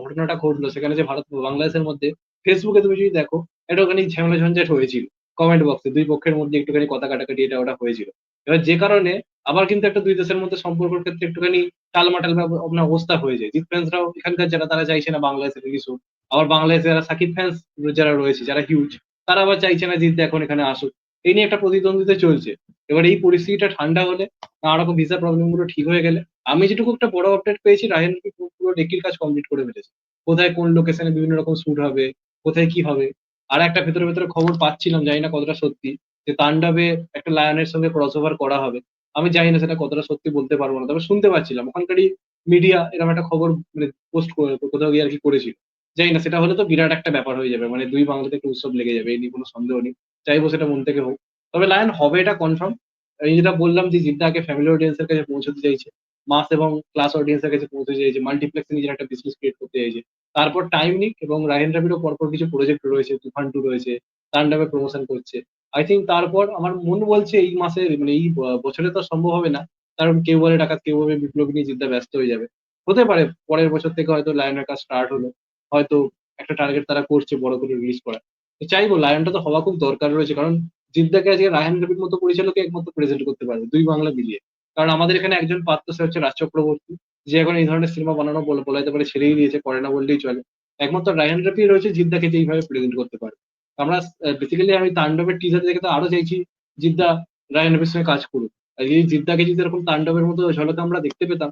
ঘটনাটা ঘটলো সেখানে যে ভারত বাংলাদেশের মধ্যে ফেসবুকে তুমি যদি দেখো একটুখানি ঝামেলা ঝঞ্ঝাট হয়েছিল। কমেন্ট বক্সে দুই পক্ষের মধ্যে একটুখানি কথা কাটাকাটি এটা ওটা হয়েছিল। এবার যে কারণে আবার কিন্তু একটা দুই দেশের মধ্যে সম্পর্কের ক্ষেত্রে একটুখানি টালমাটাল আপনার অবস্থা হয়ে যায়। জিৎ ফ্যান্সরাও এখানকার যারা তারা চাইছে না বাংলাদেশে রিলিজ হোক। আবার বাংলাদেশে যারা সাকিব ফ্যান্স যারা রয়েছে যারা হিউজ তারা আবার চাইছে না জিৎ এখন এখানে আসুক। এই নিয়ে একটা প্রতিদ্বন্দ্বিতা চলছে। এবার এই পরিস্থিতিটা ঠান্ডা হলে নানা রকম ভিসা প্রবলেম গুলো ঠিক হয়ে গেলে আমি যেটুকু একটা বড় আপডেট পেয়েছি রায়হান রাফি পুরো ডেকির কাজ কমপ্লিট করে ফেলেছে। কোথায় কোন লোকেশনে বিভিন্ন রকম শুট হবে, কোথায় কি হবে। আর একটা ভেতরে ভেতরে খবর পাচ্ছিলাম জানি না কতটা সত্যি যে তাণ্ডবে একটা লায়নের সঙ্গে ক্রস ওভার করা হবে। আমি জানি না সেটা কতটা সত্যি বলতে পারবো না তবে শুনতে পাচ্ছিলাম ওখানকারই মিডিয়া এরকম একটা খবর মানে পোস্ট করে কোথাও গিয়ে আর কি করেছিল। জানি না সেটা হলে তো বিরাট একটা ব্যাপার হয়ে যাবে মানে দুই বাংলাতে একটা উৎসব লেগে যাবে এই নিয়ে কোনো সন্দেহ নেই। চাইবো সেটা মন থেকে হোক। তবে লায়ন হবে এটা কনফার্ম। এই যেটা বললাম যে জিদ্দা আগে ফ্যামিলি অডিয়েন্সের কাছে পৌঁছতে চাইছে, মাস এবং ক্লাস অডিয়েন্সের কাছে পৌঁছতে চাইছে, মাল্টিপ্লেক্সে নিজের একটা বিজনেস ক্রিয়েট করতে চাইছে। তারপর টাইম নিক এবং রাহিন রাবিরও পরপর কিছু প্রজেক্ট রয়েছে, তুফান টু রয়েছে, তাণ্ডবে প্রমোশন করছে। আই থিঙ্ক তারপর আমার মন বলছে এই মাসে মানে এই বছরে তো সম্ভব হবে না। কারণ কেউ বলে ডাকাত কেউ বলে বিপ্লবী নিয়ে জিদ্দা ব্যস্ত হয়ে যাবে। হতে পারে পরের বছর থেকে হয়তো লায়নের কাজ স্টার্ট হলো, হয়তো একটা টার্গেট তারা করছে বড় করে রিলিজ করা। তো চাইবো লায়নটা তো হওয়া খুব দরকার রয়েছে কারণ জিদ্দাকে আজকে রায়হান রবির মতো পরিচালকই একমাত্র প্রেজেন্ট করতে পারবে দুই বাংলা মিলিয়ে। কারণ আমাদের এখানে একজন পাত্র সে হচ্ছে রাজ চক্রবর্তী, যে এখন এই ধরনের সিনেমা বানানো বলা যেতে পারে ছেড়েই দিয়েছে, করে না বললেই চলে। একমাত্র রায়হান রফি রয়েছে জিদ্দাকে যে এইভাবে প্রেজেন্ট করতে পারে। আমরা বেসিক্যালি আমি তাণ্ডবের টিজার দেখে তো আরো চাইছি জিদ্দা রায়হান রফির সঙ্গে কাজ করুক। আর এই জিদ্দাকে যদি এরকম তাণ্ডবের মতো ঝলক আমরা দেখতে পেতাম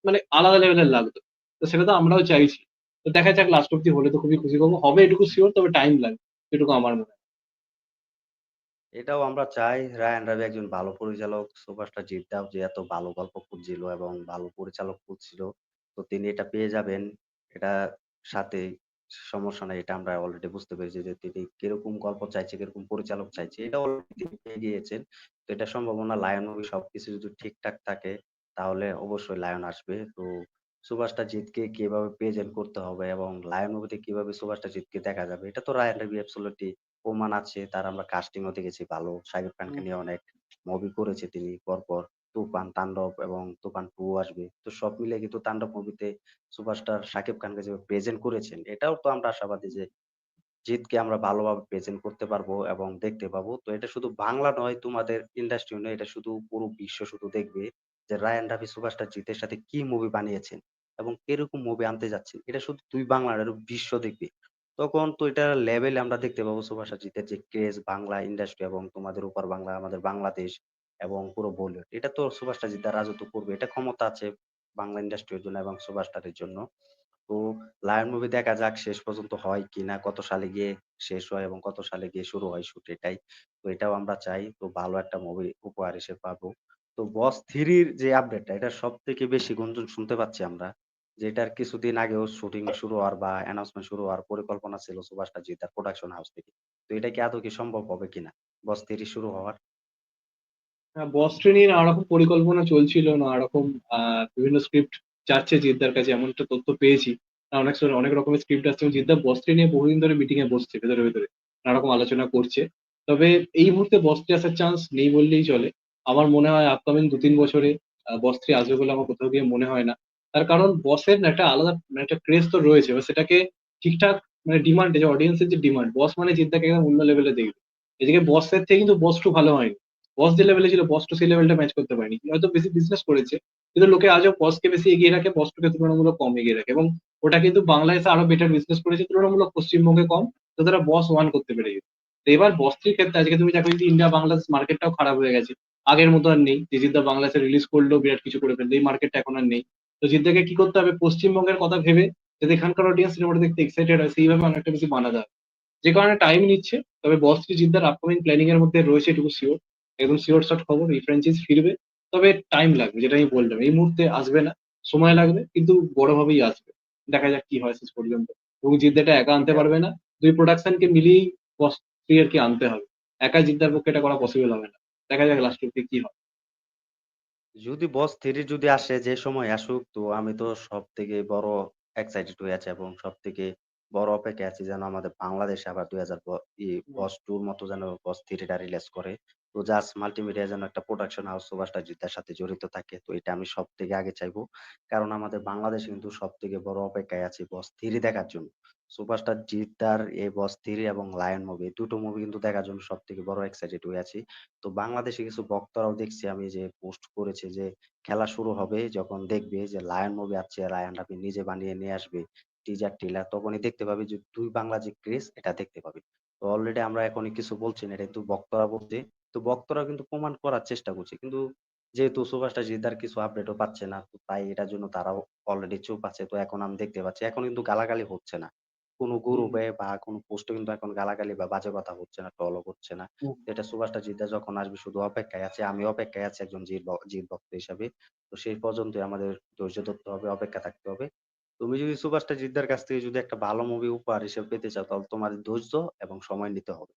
মানে আলাদা লেভেলের লাগতো। তো সেটা তো আমরাও চাইছি। তো দেখা যাক লাস্ট অব্দি হলে তো খুবই খুশি হবো, হবে এটুকু শিওর, তবে টাইম লাগবে এটুকু আমার মনে হয়। এটাও আমরা চাই রায়হান রাফি একজন ভালো পরিচালক। সুপারস্টার জিদ্দাও যে এত ভালো গল্প খুঁজছিল এবং ভালো পরিচালক খুঁজছিল। তো তিনি এটা পেয়ে যাবেন। এটা সাথে সমস্যা নাই। এটা আমরা অলরেডি বুঝতে পেরেছি যে তিনি কিরকম গল্প চাইছে, কিরকম পরিচালক চাইছে। এটা অলরেডি তিনি পেয়ে গিয়েছেন। তো এটা সম্ভাবনা লায়ন মুভি সবকিছু যদি ঠিকঠাক থাকে তাহলে অবশ্যই লায়ন আসবে। তো সুপারস্টার জিতকে কিভাবে প্রেজেন্ট করতে হবে এবং লায়ন মুভিতে কিভাবে সুপারস্টার জিতকে দেখা যাবে এটা তো রায়হান রাফি অ্যাবসোলিউটলি প্রমাণ আছে। তার আমরা কাস্টিং ও দেখেছি ভালো। শাকিব খানকে নিয়ে অনেক মুভি করেছে তিনি পরপর। তুফান, তাণ্ডব এবং তুফান 2 আসবে। তো সব মিলিয়ে কিন্তু তাণ্ডব মুভিতে সুপারস্টার শাকিব খানকে যে প্রেজেন্ট করেছেন, এটাও তো আমরা আশাবাদী যে জিতকে আমরা ভালোভাবে প্রেজেন্ট করতে পারবো এবং দেখতে পাবো। তো এটা শুধু বাংলা নয়, তোমাদের ইন্ডাস্ট্রি নয়, এটা শুধু পুরো বিশ্ব শুধু দেখবে যে রায়ান রাফি সুপারস্টার জিতের সাথে কি মুভি বানিয়েছেন এবং কিরকম মুভি আনতে যাচ্ছেন। এটা শুধু তুই বাংলা না, এটা বিশ্ব দেখবে। তখন তো এটার লেভেলে আমরা দেখতে পাবো সুপারস্টার জিতের যে ক্রেজ বাংলা ইন্ডাস্ট্রি এবং তোমাদের উপর বাংলা, আমাদের বাংলাদেশ এবং পুরো বলিউড। এটা তো সুপারস্টার জিৎ রাজত্ব করবে। এটা ক্ষমতা আছে বাংলা ইন্ডাস্ট্রির জন্য এবং সুপারস্টারের জন্য। তো লায়ন মুভি দেখা যাক শেষ পর্যন্ত হয় কিনা, কত সালে গিয়ে শেষ হয় এবং কত সালে গিয়ে শুরু হয় শুট এটাই। তো এটাও আমরা চাই। তো ভালো একটা মুভি উপহার হিসেবে পাবো। তো বস 3 এর যে আপডেটটা এটা সবথেকে বেশি গুঞ্জন শুনতে পাচ্ছি আমরা। যে এটার কিছুদিন আগেও শুটিং শুরু হওয়ার বা অ্যানাউন্সমেন্ট শুরু হওয়ার পরিকল্পনা ছিল সুপারস্টার জিৎ তার প্রোডাকশন হাউস থেকে। তো এটা কি আদৌ কি সম্ভব হবে কিনা? বস 3 শুরু হওয়ার? হ্যাঁ, বস ট্রেন নিয়ে নানা রকম পরিকল্পনা চলছিল, নানা রকম বিভিন্ন স্ক্রিপ্ট যাচ্ছে জিদ্দার কাছে, এমন একটা তথ্য পেয়েছি। অনেক সময় অনেক রকমের স্ক্রিপ্ট আসছে এবং জিদ্দা বস ট্রেন নিয়ে বহুদিন ধরে মিটিং এ বসছে ভেতরে ভেতরে, নানা রকম আলোচনা করছে। তবে এই মুহূর্তে বস থ্রি আসার চান্স নেই বললেই চলে। আমার মনে হয় আপকামিং 2-3 বছরে বস থ্রি আসবে বলে আমার কোথাও গিয়ে মনে হয় না। তার কারণ বসের না একটা আলাদা মানে একটা ক্রেজ তো রয়েছে, এবার সেটাকে ঠিকঠাক মানে ডিমান্ড, যে অডিয়েন্সের যে ডিমান্ড, বস মানে জিদ্দাকে একদম অন্য লেভেলে দেখবে। এদিকে বসের থেকে কিন্তু বস টু ভালো হয়নি। বস যে লেভেলে ছিল বস টু সেই লেভেলটা ম্যাচ করতে পারেনি, হয়তো বেশি বিজনেস করেছে, কিন্তু লোকে আজও বসকে বেশি এগিয়ে রাখে, বস টুকে তুলনামূলক কম এগিয়ে রাখে। এবং ওটা কিন্তু বাংলাদেশে আরো বেটার বিজনেস করেছে তুলনামূলক পশ্চিমবঙ্গে কম, তো তারা বস ওয়ান করতে পেরে গেছে। তো এবার বস থ্রির ক্ষেত্রে আজকে তুমি দেখো যে ইন্ডিয়া বাংলাদেশ মার্কেটটাও খারাপ হয়ে গেছে, আগের মতো আর নেই যে জিদ্দা বাংলাদেশে রিলিজ করলেও বিরাট কিছু করে ফেলবে, এই মার্কেটটা এখন আর নেই। তো জিদ্দাকে কি করতে হবে, পশ্চিমবঙ্গের কথা ভেবে যাতে এখানকার অডিয়েন্স সিনেমাটা দেখতে এক্সাইটেড হয় সেইভাবে অনেকটা বেশি বানাতে হবে, যে কারণে টাইম নিচ্ছে। তবে বস থ্রি জিদ্দার আপকামিং প্ল্যানিং এর মধ্যে রয়েছে, এটুকু শিওর, একদম শিওর শট খবর, এই ফ্র্যাঞ্চাইজ ফিরবে। তবে টাইম লাগবে, যেটা আমি বললাম, এই মুহূর্তে আসবে না, সময় লাগবে, কিন্তু বড়ভাবেই আসবে। দেখা যাক কি হয় শেষ পর্যন্ত। এবং জিদ্দাটা একা আনতে এটা পারবে না, দুই প্রোডাকশনকে মিলিয়েই বস থ্রি আর কি আনতে হবে। একা জিদ্দার পক্ষে এটা করা পসিবল হবে না। দেখা যাক লাস্ট অব্দি কি হয়। যদি বস 3 যদি আসে যে সময় আসুক, তো আমি তো সবথেকে বড় এক্সাইটেড হয়ে আছি এবং সবথেকে বড় অপেক্ষায় আছি যেন আমাদের বাংলাদেশে আবার ২০০০ হুম, বস 2 র মতো যেন বস 3 টা রিলিজ করে। তো জাস্ট মাল্টিমিডিয়া যেন একটা প্রোডাকশন হাউস সুপারস্টার জিদ্দার সাথে জড়িত থাকে। তো এটা আমি সবথেকে আগে চাইবো। কারণ আমাদের বাংলাদেশে কিন্তু সবথেকে বড় অপেক্ষায় আছি বস 3 দেখার জন্য। সুপারস্টার জিদ্দার এই বস 3 এবং লায়ন মুভি, দুটো মুভি কিন্তু দেখার জন্য সবথেকে বড় এক্সাইটেড হয়ে আছি। তো বাংলাদেশে কিছু বক্তারাও দেখছি আমি যে পোস্ট করেছে যে খেলা শুরু হবে যখন দেখবে যে লায়ন মুভি আসছে, রায়ান রাফি নিজে বানিয়ে নিয়ে আসবে টিজার টিলার, তখনই দেখতে পাবি যে দুই বাংলা যে ক্রেজ এটা দেখতে পাবি। তো অলরেডি আমরা এখনই কিছু বলছি না, এটা কিন্তু বক্তারা বলছে। তো বক্তারা কিন্তু প্রমাণ করার চেষ্টা করছে, কিন্তু যেহেতু সুপারস্টার জিদ্দার কিছু আপডেটও পাচ্ছে না, তো তাই এটার জন্য তারাও অলরেডি চুপ আছে। তো এখন আমি দেখতে পাচ্ছি এখন কিন্তু গালাগালি হচ্ছে না কোনো হুম, গ্রুপে বা কোনো পোস্টে, কিন্তু এখন গালাগালি বা বাজে কথা হচ্ছে না, ট্রলও হচ্ছে না। হুম। এটা সুপারস্টার জিদ্দা যখন আসবে শুধু অপেক্ষায় আছে। আমি অপেক্ষায় আছি একজন জিৎ ভক্ত হিসাবে। তো সেই পর্যন্তই আমাদের ধৈর্য ধরতে হবে, অপেক্ষা থাকতে হবে। তুমি যদি সুপারস্টার জিদ্দার কাছ থেকে যদি একটা ভালো মুভি উপহার হিসেবে পেতে চাও, তাহলে তোমার ধৈর্য এবং সময় নিতে হবে।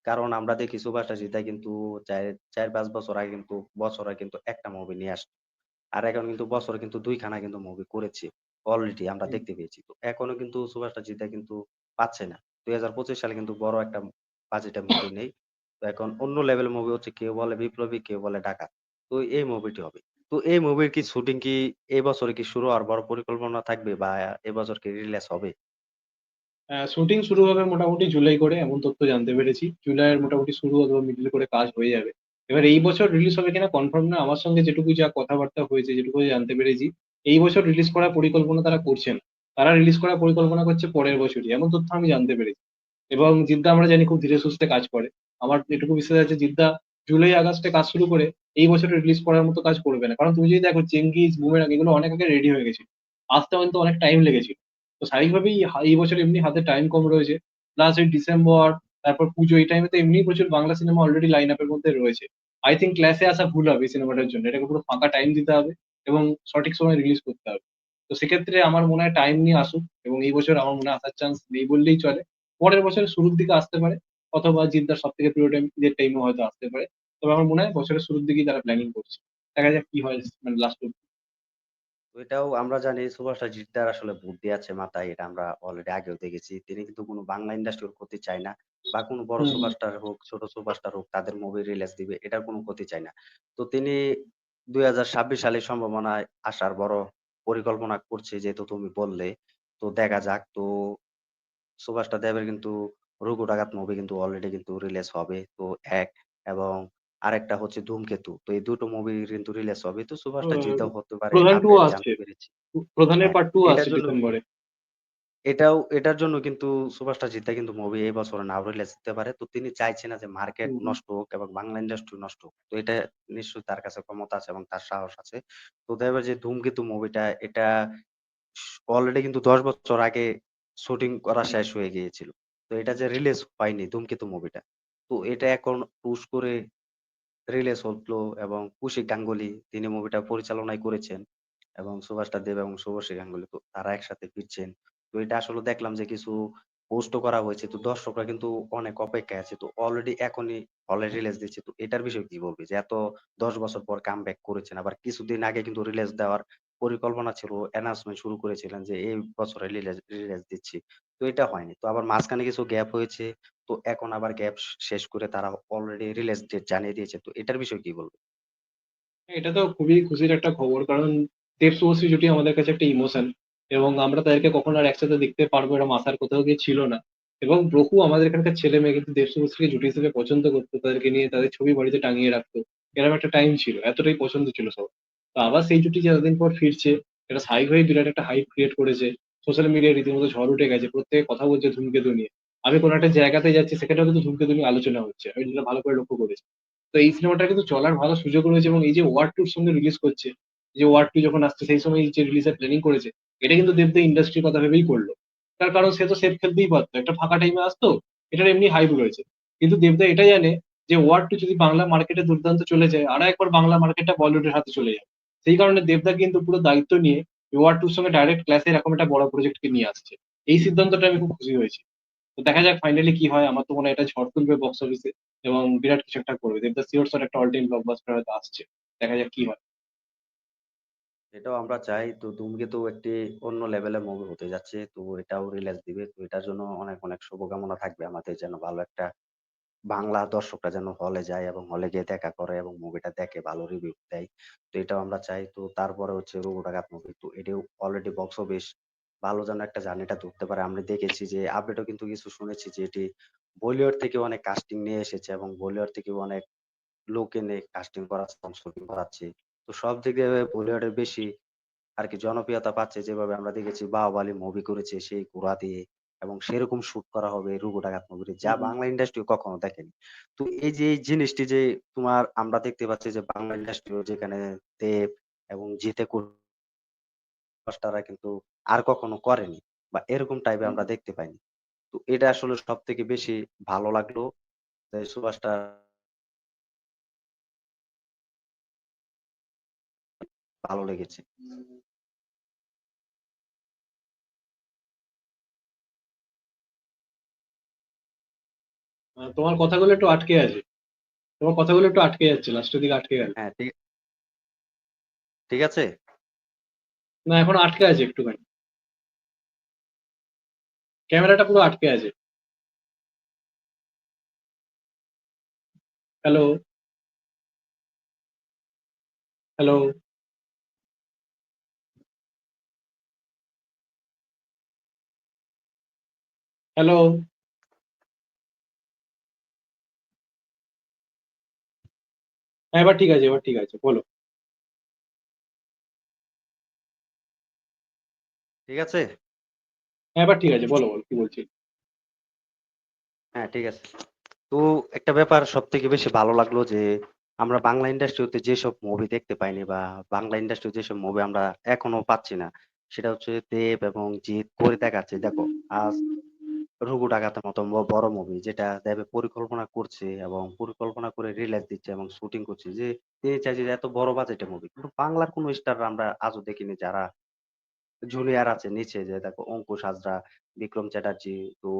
কারণ আমরা দেখি সুপারস্টার জিদ্দা কিন্তু ৪-৫ বছর আগে কিন্তু বছরে কিন্তু একটা মুভি নিয়ে আসতো। আর এখন কিন্তু বছরে কিন্তু ২ খানা কিন্তু মুভি করেছে। অলরেডি আমরা হুম। দেখতে পেয়েছি। তো এখনো কিন্তু সুপারস্টার জিদ্দা কিন্তু পাচ্ছে না। ২০২৫ সালে কিন্তু বড় একটা বাজেটের মুভি নেই। তো এখন অন্য লেভেলের মুভি হচ্ছে, কেউ বলে বিপ্লবী, কেউ বলে ডাকাত। তো এই মুভিটি হবে। তো এই মুভির কি শুটিং কি এই বছরে কি শুরু হওয়ার বড় পরিকল্পনা থাকবে বা এবছর কি রিলিজ হবে? শুটিং শুরু হবে মোটামুটি জুলাই করে, এমন তথ্য জানতে পেরেছি। জুলাইয়ের মোটামুটি শুরু অথবা মিডল করে কাজ হয়ে যাবে। এবার এই বছর রিলিজ হবে কিনা কনফার্ম না, আমার সঙ্গে যেটুকু যা কথাবার্তা হয়েছে, যেটুকু জানতে পেরেছি, এই বছর রিলিজ করার পরিকল্পনা তারা করছে না। তারা রিলিজ করার পরিকল্পনা করছে পরের বছরই, এমন তথ্য আমি জানতে পেরেছি। এবং জিদ্দা আমরা জানি খুব ধীরে সুস্থে কাজ করে। আমার এটুকু বিশ্বাস আছে জিদ্দা জুলাই আগস্টে কাজ শুরু করে এই বছরে রিলিজ করার মতো কাজ করবে না। কারণ তুমি যদি দেখো চেঙ্গিজ, বুমেরাং এগুলো অনেক আগে রেডি হয়ে গেছিল, আসতে কিন্তু অনেক টাইম লেগেছিল। তো স্বাভাবিকভাবেই এই বছর এমনি হাতে টাইম কম রয়েছে, প্লাস ওই ডিসেম্বর, তারপর পুজো, এই টাইমে তো এমনি প্রচুর বাংলা সিনেমা অলরেডি লাইন আপের মধ্যে রয়েছে। আই থিঙ্ক ক্লাসে আসা ভুল হবে এই সিনেমাটার জন্য, এটাকে পুরো ফাঁকা টাইম দিতে হবে এবং সঠিক সময় রিলিজ করতে হবে। তো সেক্ষেত্রে আমার মনে হয় টাইম নিয়ে আসুক, এবং এই বছর আমার মনে হয় আসার চান্স নেই বললেই চলে। পরের বছরের শুরুর দিকে আসতে পারে, অথবা জিদ্দার সব থেকে প্রিয় টাইম ঈদের টাইমে হয়তো আসতে পারে। তবে আমার মনে হয় বছরের শুরুর দিকেই তারা প্ল্যানিং করছে। দেখা যাক কি হয় মানে লাস্ট। তো এটাও আমরা জানি সুপারস্টার জিদ্দার আসলে বুদ্ধি আছে মাথায়। এটা আমরা অলরেডি আগেও দেখেছি। তিনি কিন্তু কোনো বাংলা ইন্ডাস্ট্রির ক্ষতি চায় না। বা কোনো বড় হুম, হুম, সুপারস্টার হোক, ছোট সুপারস্টার হোক, তাদের মুভি রিলিজ দিবে। এটার কোনো ক্ষতি চায় না। তো তিনি 2026 সালে সম্ভাবনায় আসার বড় পরিকল্পনা করছে যেহেতু তুমি বললে। তো দেখা যাক। তো সুভাষটা দেবের কিন্তু 'রঘু ডাকাত' মুভি কিন্তু অলরেডি কিন্তু রিলিজ হবে। তো ১ এবং আরেকটা হচ্ছে 'ধূমকেতু'। তো এই ২ টো মুভি কিন্তু রিলিজ হবে। তো আ সুভাষটা জিতেও হতে পারে প্রধান 2 ও আপডেট আসছে। জানতে পেরেছি। প্রধানের হ্যাঁ, পার্ট 2 এটার আসছে জন্য ডিসেম্বরে। এটার জন্য কিন্তু সুভাষ জিত্তা কিন্তু মুভি এই বছরে নাও রিলিজ দিতে পারে। তো তিনি চাইছে না যে মার্কেট হুম, হুম। নষ্ট হোক এবং বাংলা ইন্ডাস্ট্রি নষ্ট হোক। তো এটা নিশ্চয়ই তার কাছে ক্ষমতা আছে এবং তার সাহস আছে। তো দেবের যে 'ধূমকেতু' মুভিটা এটা অলরেডি কিন্তু ১০ বছর আগে শুটিং করা শেষ হয়ে গিয়েছিল। তো এটা যে রিলিজ হয়নি 'ধূমকেতু' মুভিটা। তো এটা এখন পুশ করে রিলিজ হলো এবং কৌশিক গাঙ্গুলী তিনি মুভিটা পরিচালনাই করেছেন এবং সুভাষচন্দ্র দেব এবং শুভশ্রী গাঙ্গুলী তো তারা একসাথে ফিরছেন। তো এটা আসলে দেখলাম যে কিছু পোস্টও করা হয়েছে। তো দর্শকরা কিন্তু অনেক অপেক্ষায় আছে। তো অলরেডি এখনই হলে রিলিজ দিচ্ছে। তো এটার বিষয়ে কি বলবি? যে এত ১০ বছর পর কামব্যাক করেছেন। আবার কিছুদিন আগে কিন্তু রিলিজ দেওয়ার পরিকল্পনা ছিল, অ্যানাউন্সমেন্ট শুরু করেছিলেন যে এই বছরে রিলিজ দিচ্ছি। তো এটা হয়নি। তো আবার মাঝখানে কিছু গ্যাপ হয়েছে। তো এখন আবার গ্যাপ শেষ করে তারা অলরেডি রিলিজ ডেট জানিয়ে দিয়েছে। তো এটার বিষয়ে কি বলবেন? এটা তো খুবই খুশির একটা খবর। কারণ দেব শুভশ্রী জুটি আমাদের কাছে একটা ইমোশন এবং আমরা তাদেরকে কখনো আর একসাথে দেখতে পারবো এরকম আশার কোথাও গিয়ে ছিল না। এবং বহু আমাদের এখানকার ছেলে মেয়ে কিন্তু দেব শুভশ্রীকে জুটি হিসেবে পছন্দ করতো। তাদেরকে নিয়ে তাদের ছবি বাড়িতে টাঙিয়ে রাখতো। এরকম একটা টাইম ছিল। এতটাই পছন্দ ছিল সবার। তো আবার সেই জুটি যে এতদিন পর ফিরছে, এটা স্থায়ী হয়ে বিরাট একটা হাইপ ক্রিয়েট করেছে। সোশ্যাল মিডিয়ায় রীতিমতো ঝড় উঠে গেছে। প্রত্যেকে কথা বলছে ধূমকেতু নিয়ে। আমি কোনো একটা জায়গাতে যাচ্ছি সেখানেও কিন্তু ধূমকেতু নিয়ে আলোচনা হচ্ছে। আমি যেটা ভালো করে লক্ষ্য করেছি। তো এই সিনেমাটার কিন্তু চলার ভালো সুযোগ রয়েছে এবং এই যে ওয়ার টু র সঙ্গে রিলিজ করছে, যে ওয়ার টু যখন আসছে সেই সময় যে রিলিজের প্ল্যানিং করেছে, এটা কিন্তু দেবদা ইন্ডাস্ট্রির কথা ভেবেই করলো। তার কারণ সে তো সেফ খেলতেই পারতো, একটা ফাঁকা টাইমে আসতো, এটার এমনি হাইপ রয়েছে। কিন্তু দেবদা এটা জানে যে ওয়ার টু যদি বাংলা মার্কেটে দুর্দান্ত চলে যায় আর একবার বাংলা মার্কেটটা বলিউডের হাতে চলে যাবে। সেই কারণে দেবদা কিন্তু পুরো দায়িত্ব নিয়ে ওয়ার টুর সঙ্গে ডাইরেক্ট ক্লাসে এরকম একটা বড় প্রজেক্টকে নিয়ে আসছে। এই সিদ্ধান্তটা আমি খুব খুশি হয়েছি। তো দেখা যাক ফাইনালি কি হয়। আমার তো মনে হয় এটা ঝড় তুলবে বক্স অফিসে এবং বিরাট কিছু একটা করবে। দেবদা সিওর শট একটা অল টাইম ব্লকবাস্টার হয়তো আসছে। দেখা যাক কি হয়। এটাও আমরা চাই। তো 'ধূমকেতু' একটি অন্য লেভেলের মুভি হতে যাচ্ছে। তো এটাও রিলিজ দিবে। তো এটার জন্য অনেক শুভকামনা থাকবে আমাদের যেন ভালো একটা বাংলা দর্শকরা যেন হলে যায় এবং হলে গিয়ে দেখা করে এবং মুভিটা দেখে ভালো রিভিউ দেয়। তো এটাও আমরা চাই। তো তারপরে হচ্ছে 'রঘু ডাকাত' মুভি। তো এটিও অলরেডি বক্স অফিস ভালো যেন একটা জার্নিটা ধরতে পারে। আমরা দেখেছি যে আপডেটও কিন্তু কিছু শুনেছি যে এটি বলিউড থেকে অনেক কাস্টিং নিয়ে এসেছে এবং বলিউড থেকেও অনেক লোক এনে কাস্টিং করাচ্ছে এবং শুটিং করাচ্ছে। তো সব দিক দিয়ে বলিউডের বেশি আরকি জনপ্রিয়তা পাচ্ছে যেভাবে আমরা দেখেছি 'বাহুবালী' মুভি করেছে সেই ঘোড়া দিয়ে এবং সেরকম শুট করা হবে 'রঘু ডাকাত' মুভিতে যা হুম, হুম। বাংলা ইন্ডাস্ট্রি কখনো দেখেনি। তো এই যে এই জিনিসটি যে তোমার আমরা দেখতে পাচ্ছি যে বাংলা ইন্ডাস্ট্রিও যেখানে দেব এবং জিতে সুপারস্টাররা কিন্তু আর কখনো করেনি বা এরকম টাইপের আমরা দেখতে পাইনি। তো এটা আসলে সবথেকে বেশি ভালো লাগলো যে সুপারস্টার ভালো লেগেছে। তোমার কথাগুলো একটু আটকে আছে। তোমার কথাগুলো একটু আটকে যাচ্ছে, লাস্টের দিকে আটকে গেল। হ্যাঁ, ঠিক ঠিক আছে? না, এখন আটকে আছে একটুখানি। ক্যামেরাটা পুরো আটকে আছে। Hello, hello, hello. হ্যাঁ, এবার ঠিক আছে, এবার ঠিক আছে, বলো। ঠিক আছে? হ্যাঁ, এবার ঠিক আছে, বলো বলো কি বলছি। হ্যাঁ, ঠিক আছে। তো একটা ব্যাপার সবথেকে বেশি ভালো লাগলো যে আমরা বাংলা ইন্ডাস্ট্রিতে যেসব মুভি দেখতে পাইনি বা বাংলা ইন্ডাস্ট্রি যেসব মুভি আমরা এখনো পাচ্ছি না সেটা হচ্ছে দেব এবং জিৎ করে দেখাচ্ছে। দেখো আজ 'রঘু ডাকাতের' মতো বড় মুভি যেটা দেব পরিকল্পনা করছে এবং পরিকল্পনা করে রিলিজ দিচ্ছে এবং শুটিং করছে যে তিনি চাইছে যে এত বড় বাজেটের মুভি। কিন্তু বাংলার কোন স্টার আমরা আজও দেখিনি যারা জুনিয়র আছে নিচে যে দেখো অঙ্কুশ হাজরা, বিক্রম চ্যাটার্জি তো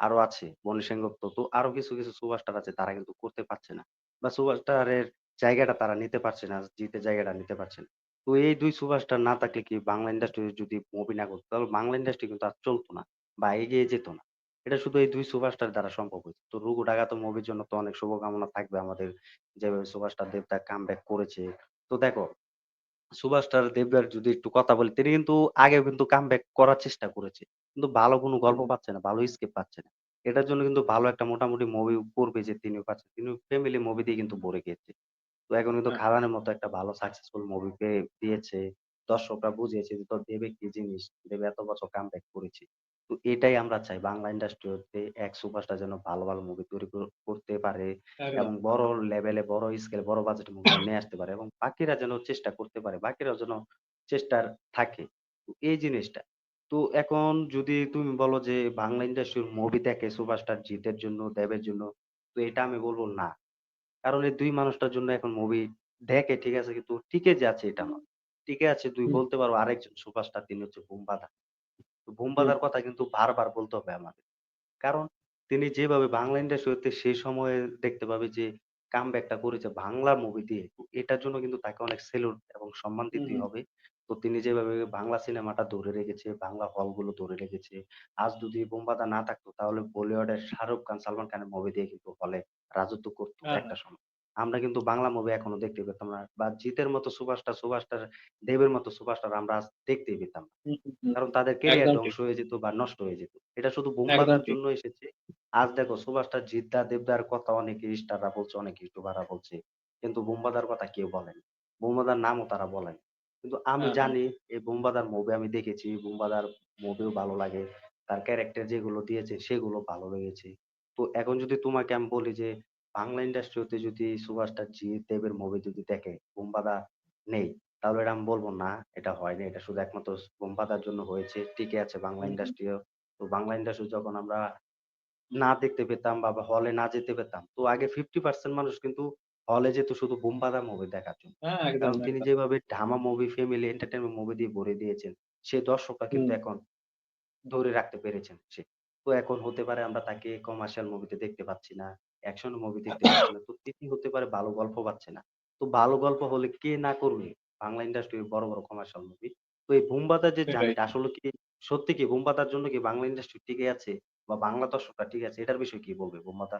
আরো আছে মনি সেনগুপ্ত। তো আরো কিছু সুপারস্টার আছে তারা কিন্তু করতে পারছে না। বা সুপারস্টারের জায়গাটা তারা নিতে পারছে না। জিতের জায়গাটা নিতে পারছে না। তো এই ২ সুপারস্টার না থাকলে কি বাংলা ইন্ডাস্ট্রি যদি মুভি না করতো তাহলে বাংলা ইন্ডাস্ট্রি কিন্তু আর চলতো না বা এগিয়ে যেত না। এটা শুধু এই ২ সুপারস্টার দ্বারা সম্ভব হয়েছে। তো 'রঘু ডাকাত' মুভির জন্য তো অনেক শুভকামনা থাকবে আমাদের। যেভাবে সুপারস্টার দেবতা কামব্যাক করেছে। তো দেখো সুভাষচন্দ্র দেবরার যদি একটু কথা বলি, তিনি কিন্তু আগেও কিন্তু কামব্যাক করার চেষ্টা করেছে। কিন্তু ভালো কোনো গল্প হুম, পাচ্ছে না, ভালো স্ক্রিপ্ট পাচ্ছে না। এটার জন্য কিন্তু ভালো একটা মোটামুটি মুভি করবে যে তিনিও পাচ্ছে। তিনি ফ্যামিলি মুভি দিয়ে কিন্তু ভরে গিয়েছে। তো এখন কিন্তু হ্যাঁ, খাদানের মতো একটা ভালো সাকসেসফুল মুভি পেয়ে দিয়েছে। দর্শকরা বুঝিয়েছে যে তোর দেবে কি জিনিস, দেবে এত বছর কামব্যাক করেছে। তো এটাই আমরা চাই বাংলা ইন্ডাস্ট্রিতে এক সুপারস্টার যেন ভালো, ভালো মুভি তৈরি করতে পারে একদম। এবং বড় লেভেলে, বড় স্কেলে, বড় বাজেটের মুভিগুলো নিয়ে আসতে পারে এবং বাকিরা যেন চেষ্টা করতে পারে। বাকিরাও যেন চেষ্টার থাকে। তো এই জিনিসটা। তো এখন যদি তুমি বলো যে বাংলা ইন্ডাস্ট্রির মুভি দেখে সুপারস্টার জিতের জন্য, দেবের জন্য, তো এটা আমি বলব না। কারণ এই ২ মানুষটার জন্য এখন মুভি দেখে ঠিক আছে কিন্তু টিকে যে আছে এটা নয়। টিকে আছে তুই হুম, বলতে পারো আরেকজন সুপারস্টার তিনি হচ্ছে বুমবাদা। তো হুম, বুমবাদার কথা কিন্তু বারবার বলতে হবে আমাদের। কারণ তিনি যেভাবে বাংলা ইন্ডাস্ট্রিতে সেই সময়ে দেখতে পাবে যে কামব্যাকটা করেছে বাংলা মুভি দিয়ে। তো এটার জন্য কিন্তু তাকে অনেক সেলুট এবং সম্মান হুম, দিতেই হুম, হবে। তো তিনি যেভাবে বাংলা সিনেমাটা ধরে রেখেছে, বাংলা হলগুলো ধরে রেখেছে। আজ যদি বুমবাদা না থাকতো তাহলে বলিউডের শাহরুখ খান, সালমান খানের মুভি দিয়ে কিন্তু হলে রাজত্ব করত হ্যাঁ, হ্যাঁ, একটা সময়। আমরা কিন্তু বাংলা মুভি এখনো দেখতে পেতাম না। বা জিতের মতো সুপারস্টার, দেবের মতো সুপারস্টার আমরা আজ দেখতেই পেতাম না। হুম, হুম, হুম। কারণ তাদের একদম ক্যারিয়ার ঠিক, ধ্বংস হয়ে যেত বা নষ্ট হয়ে যেত। এটা শুধু একদম বুমবাদার ঠিক। জন্য এসেছে। আজ দেখো সুপারস্টার জিদ্দা, দেবদার কথা অনেক স্টাররা বলছে, অনেক ইউটিউবাররা বলছে। কিন্তু বুমবাদার কথা কেউ বলেনি। বুমবাদার নামও তারা বলেনি। কিন্তু আমি হ্যাঁ, হ্যাঁ, জানি এই বুমবাদার মুভি আমি দেখেছি। বুমবাদার মুভিও ভালো লাগে। তার ক্যারেক্টার যেগুলো দিয়েছে সেগুলো ভালো লেগেছে। তো এখন যদি তোমাকে আমি বলি যে বাংলা ইন্ডাস্ট্রিতে যদি সুপারস্টার জিৎ, দেবের মুভি যদি দেখে বুমবাদা নেই, তাহলে এটা আমি বলব না, এটা হয়নি। এটা শুধু একমাত্র বুমবাদার জন্য হয়েছে। টিকে আছে বাংলা হুম, হুম। ইন্ডাস্ট্রিও। তো বাংলা ইন্ডাস্ট্রি যখন আমরা না দেখতে পেতাম বা হলে না যেতে পেতাম। তো আগে 50% মানুষ কিন্তু হলে যেত শুধু বুমবাদা মুভি দেখার জন্য। হ্যাঁ, একদম, কারণ তিনি একদম। যেভাবে ঢামা মুভি, ফ্যামিলি এন্টারটেইনমেন্ট মুভি দিয়ে ভরে দিয়েছেন, সেই দর্শকরা হুম, কিন্তু এখন ধরে রাখতে পেরেছেন সে। তো এখন হতে পারে আমরা তাকে কমার্শিয়াল মুভিতে দেখতে পাচ্ছি না, অ্যাকশন মুভি দেখতে পাচ্ছি না। তো তিনি হতে পারে ভালো গল্প পাচ্ছে না। তো ভালো গল্প হলে কে না করবে? বাংলা ইন্ডাস্ট্রির বড়, বড় কমার্শিয়াল মুভি। তো এই বুমবাদার যে সেটাই। জার্নিটা আসলে কি সত্যি কি বুমবাদার জন্য কি বাংলা ইন্ডাস্ট্রি টিকে আছে বা বাংলা দর্শকরা ঠিক আছে? এটার বিষয়ে কি বলবে বুমবাদা?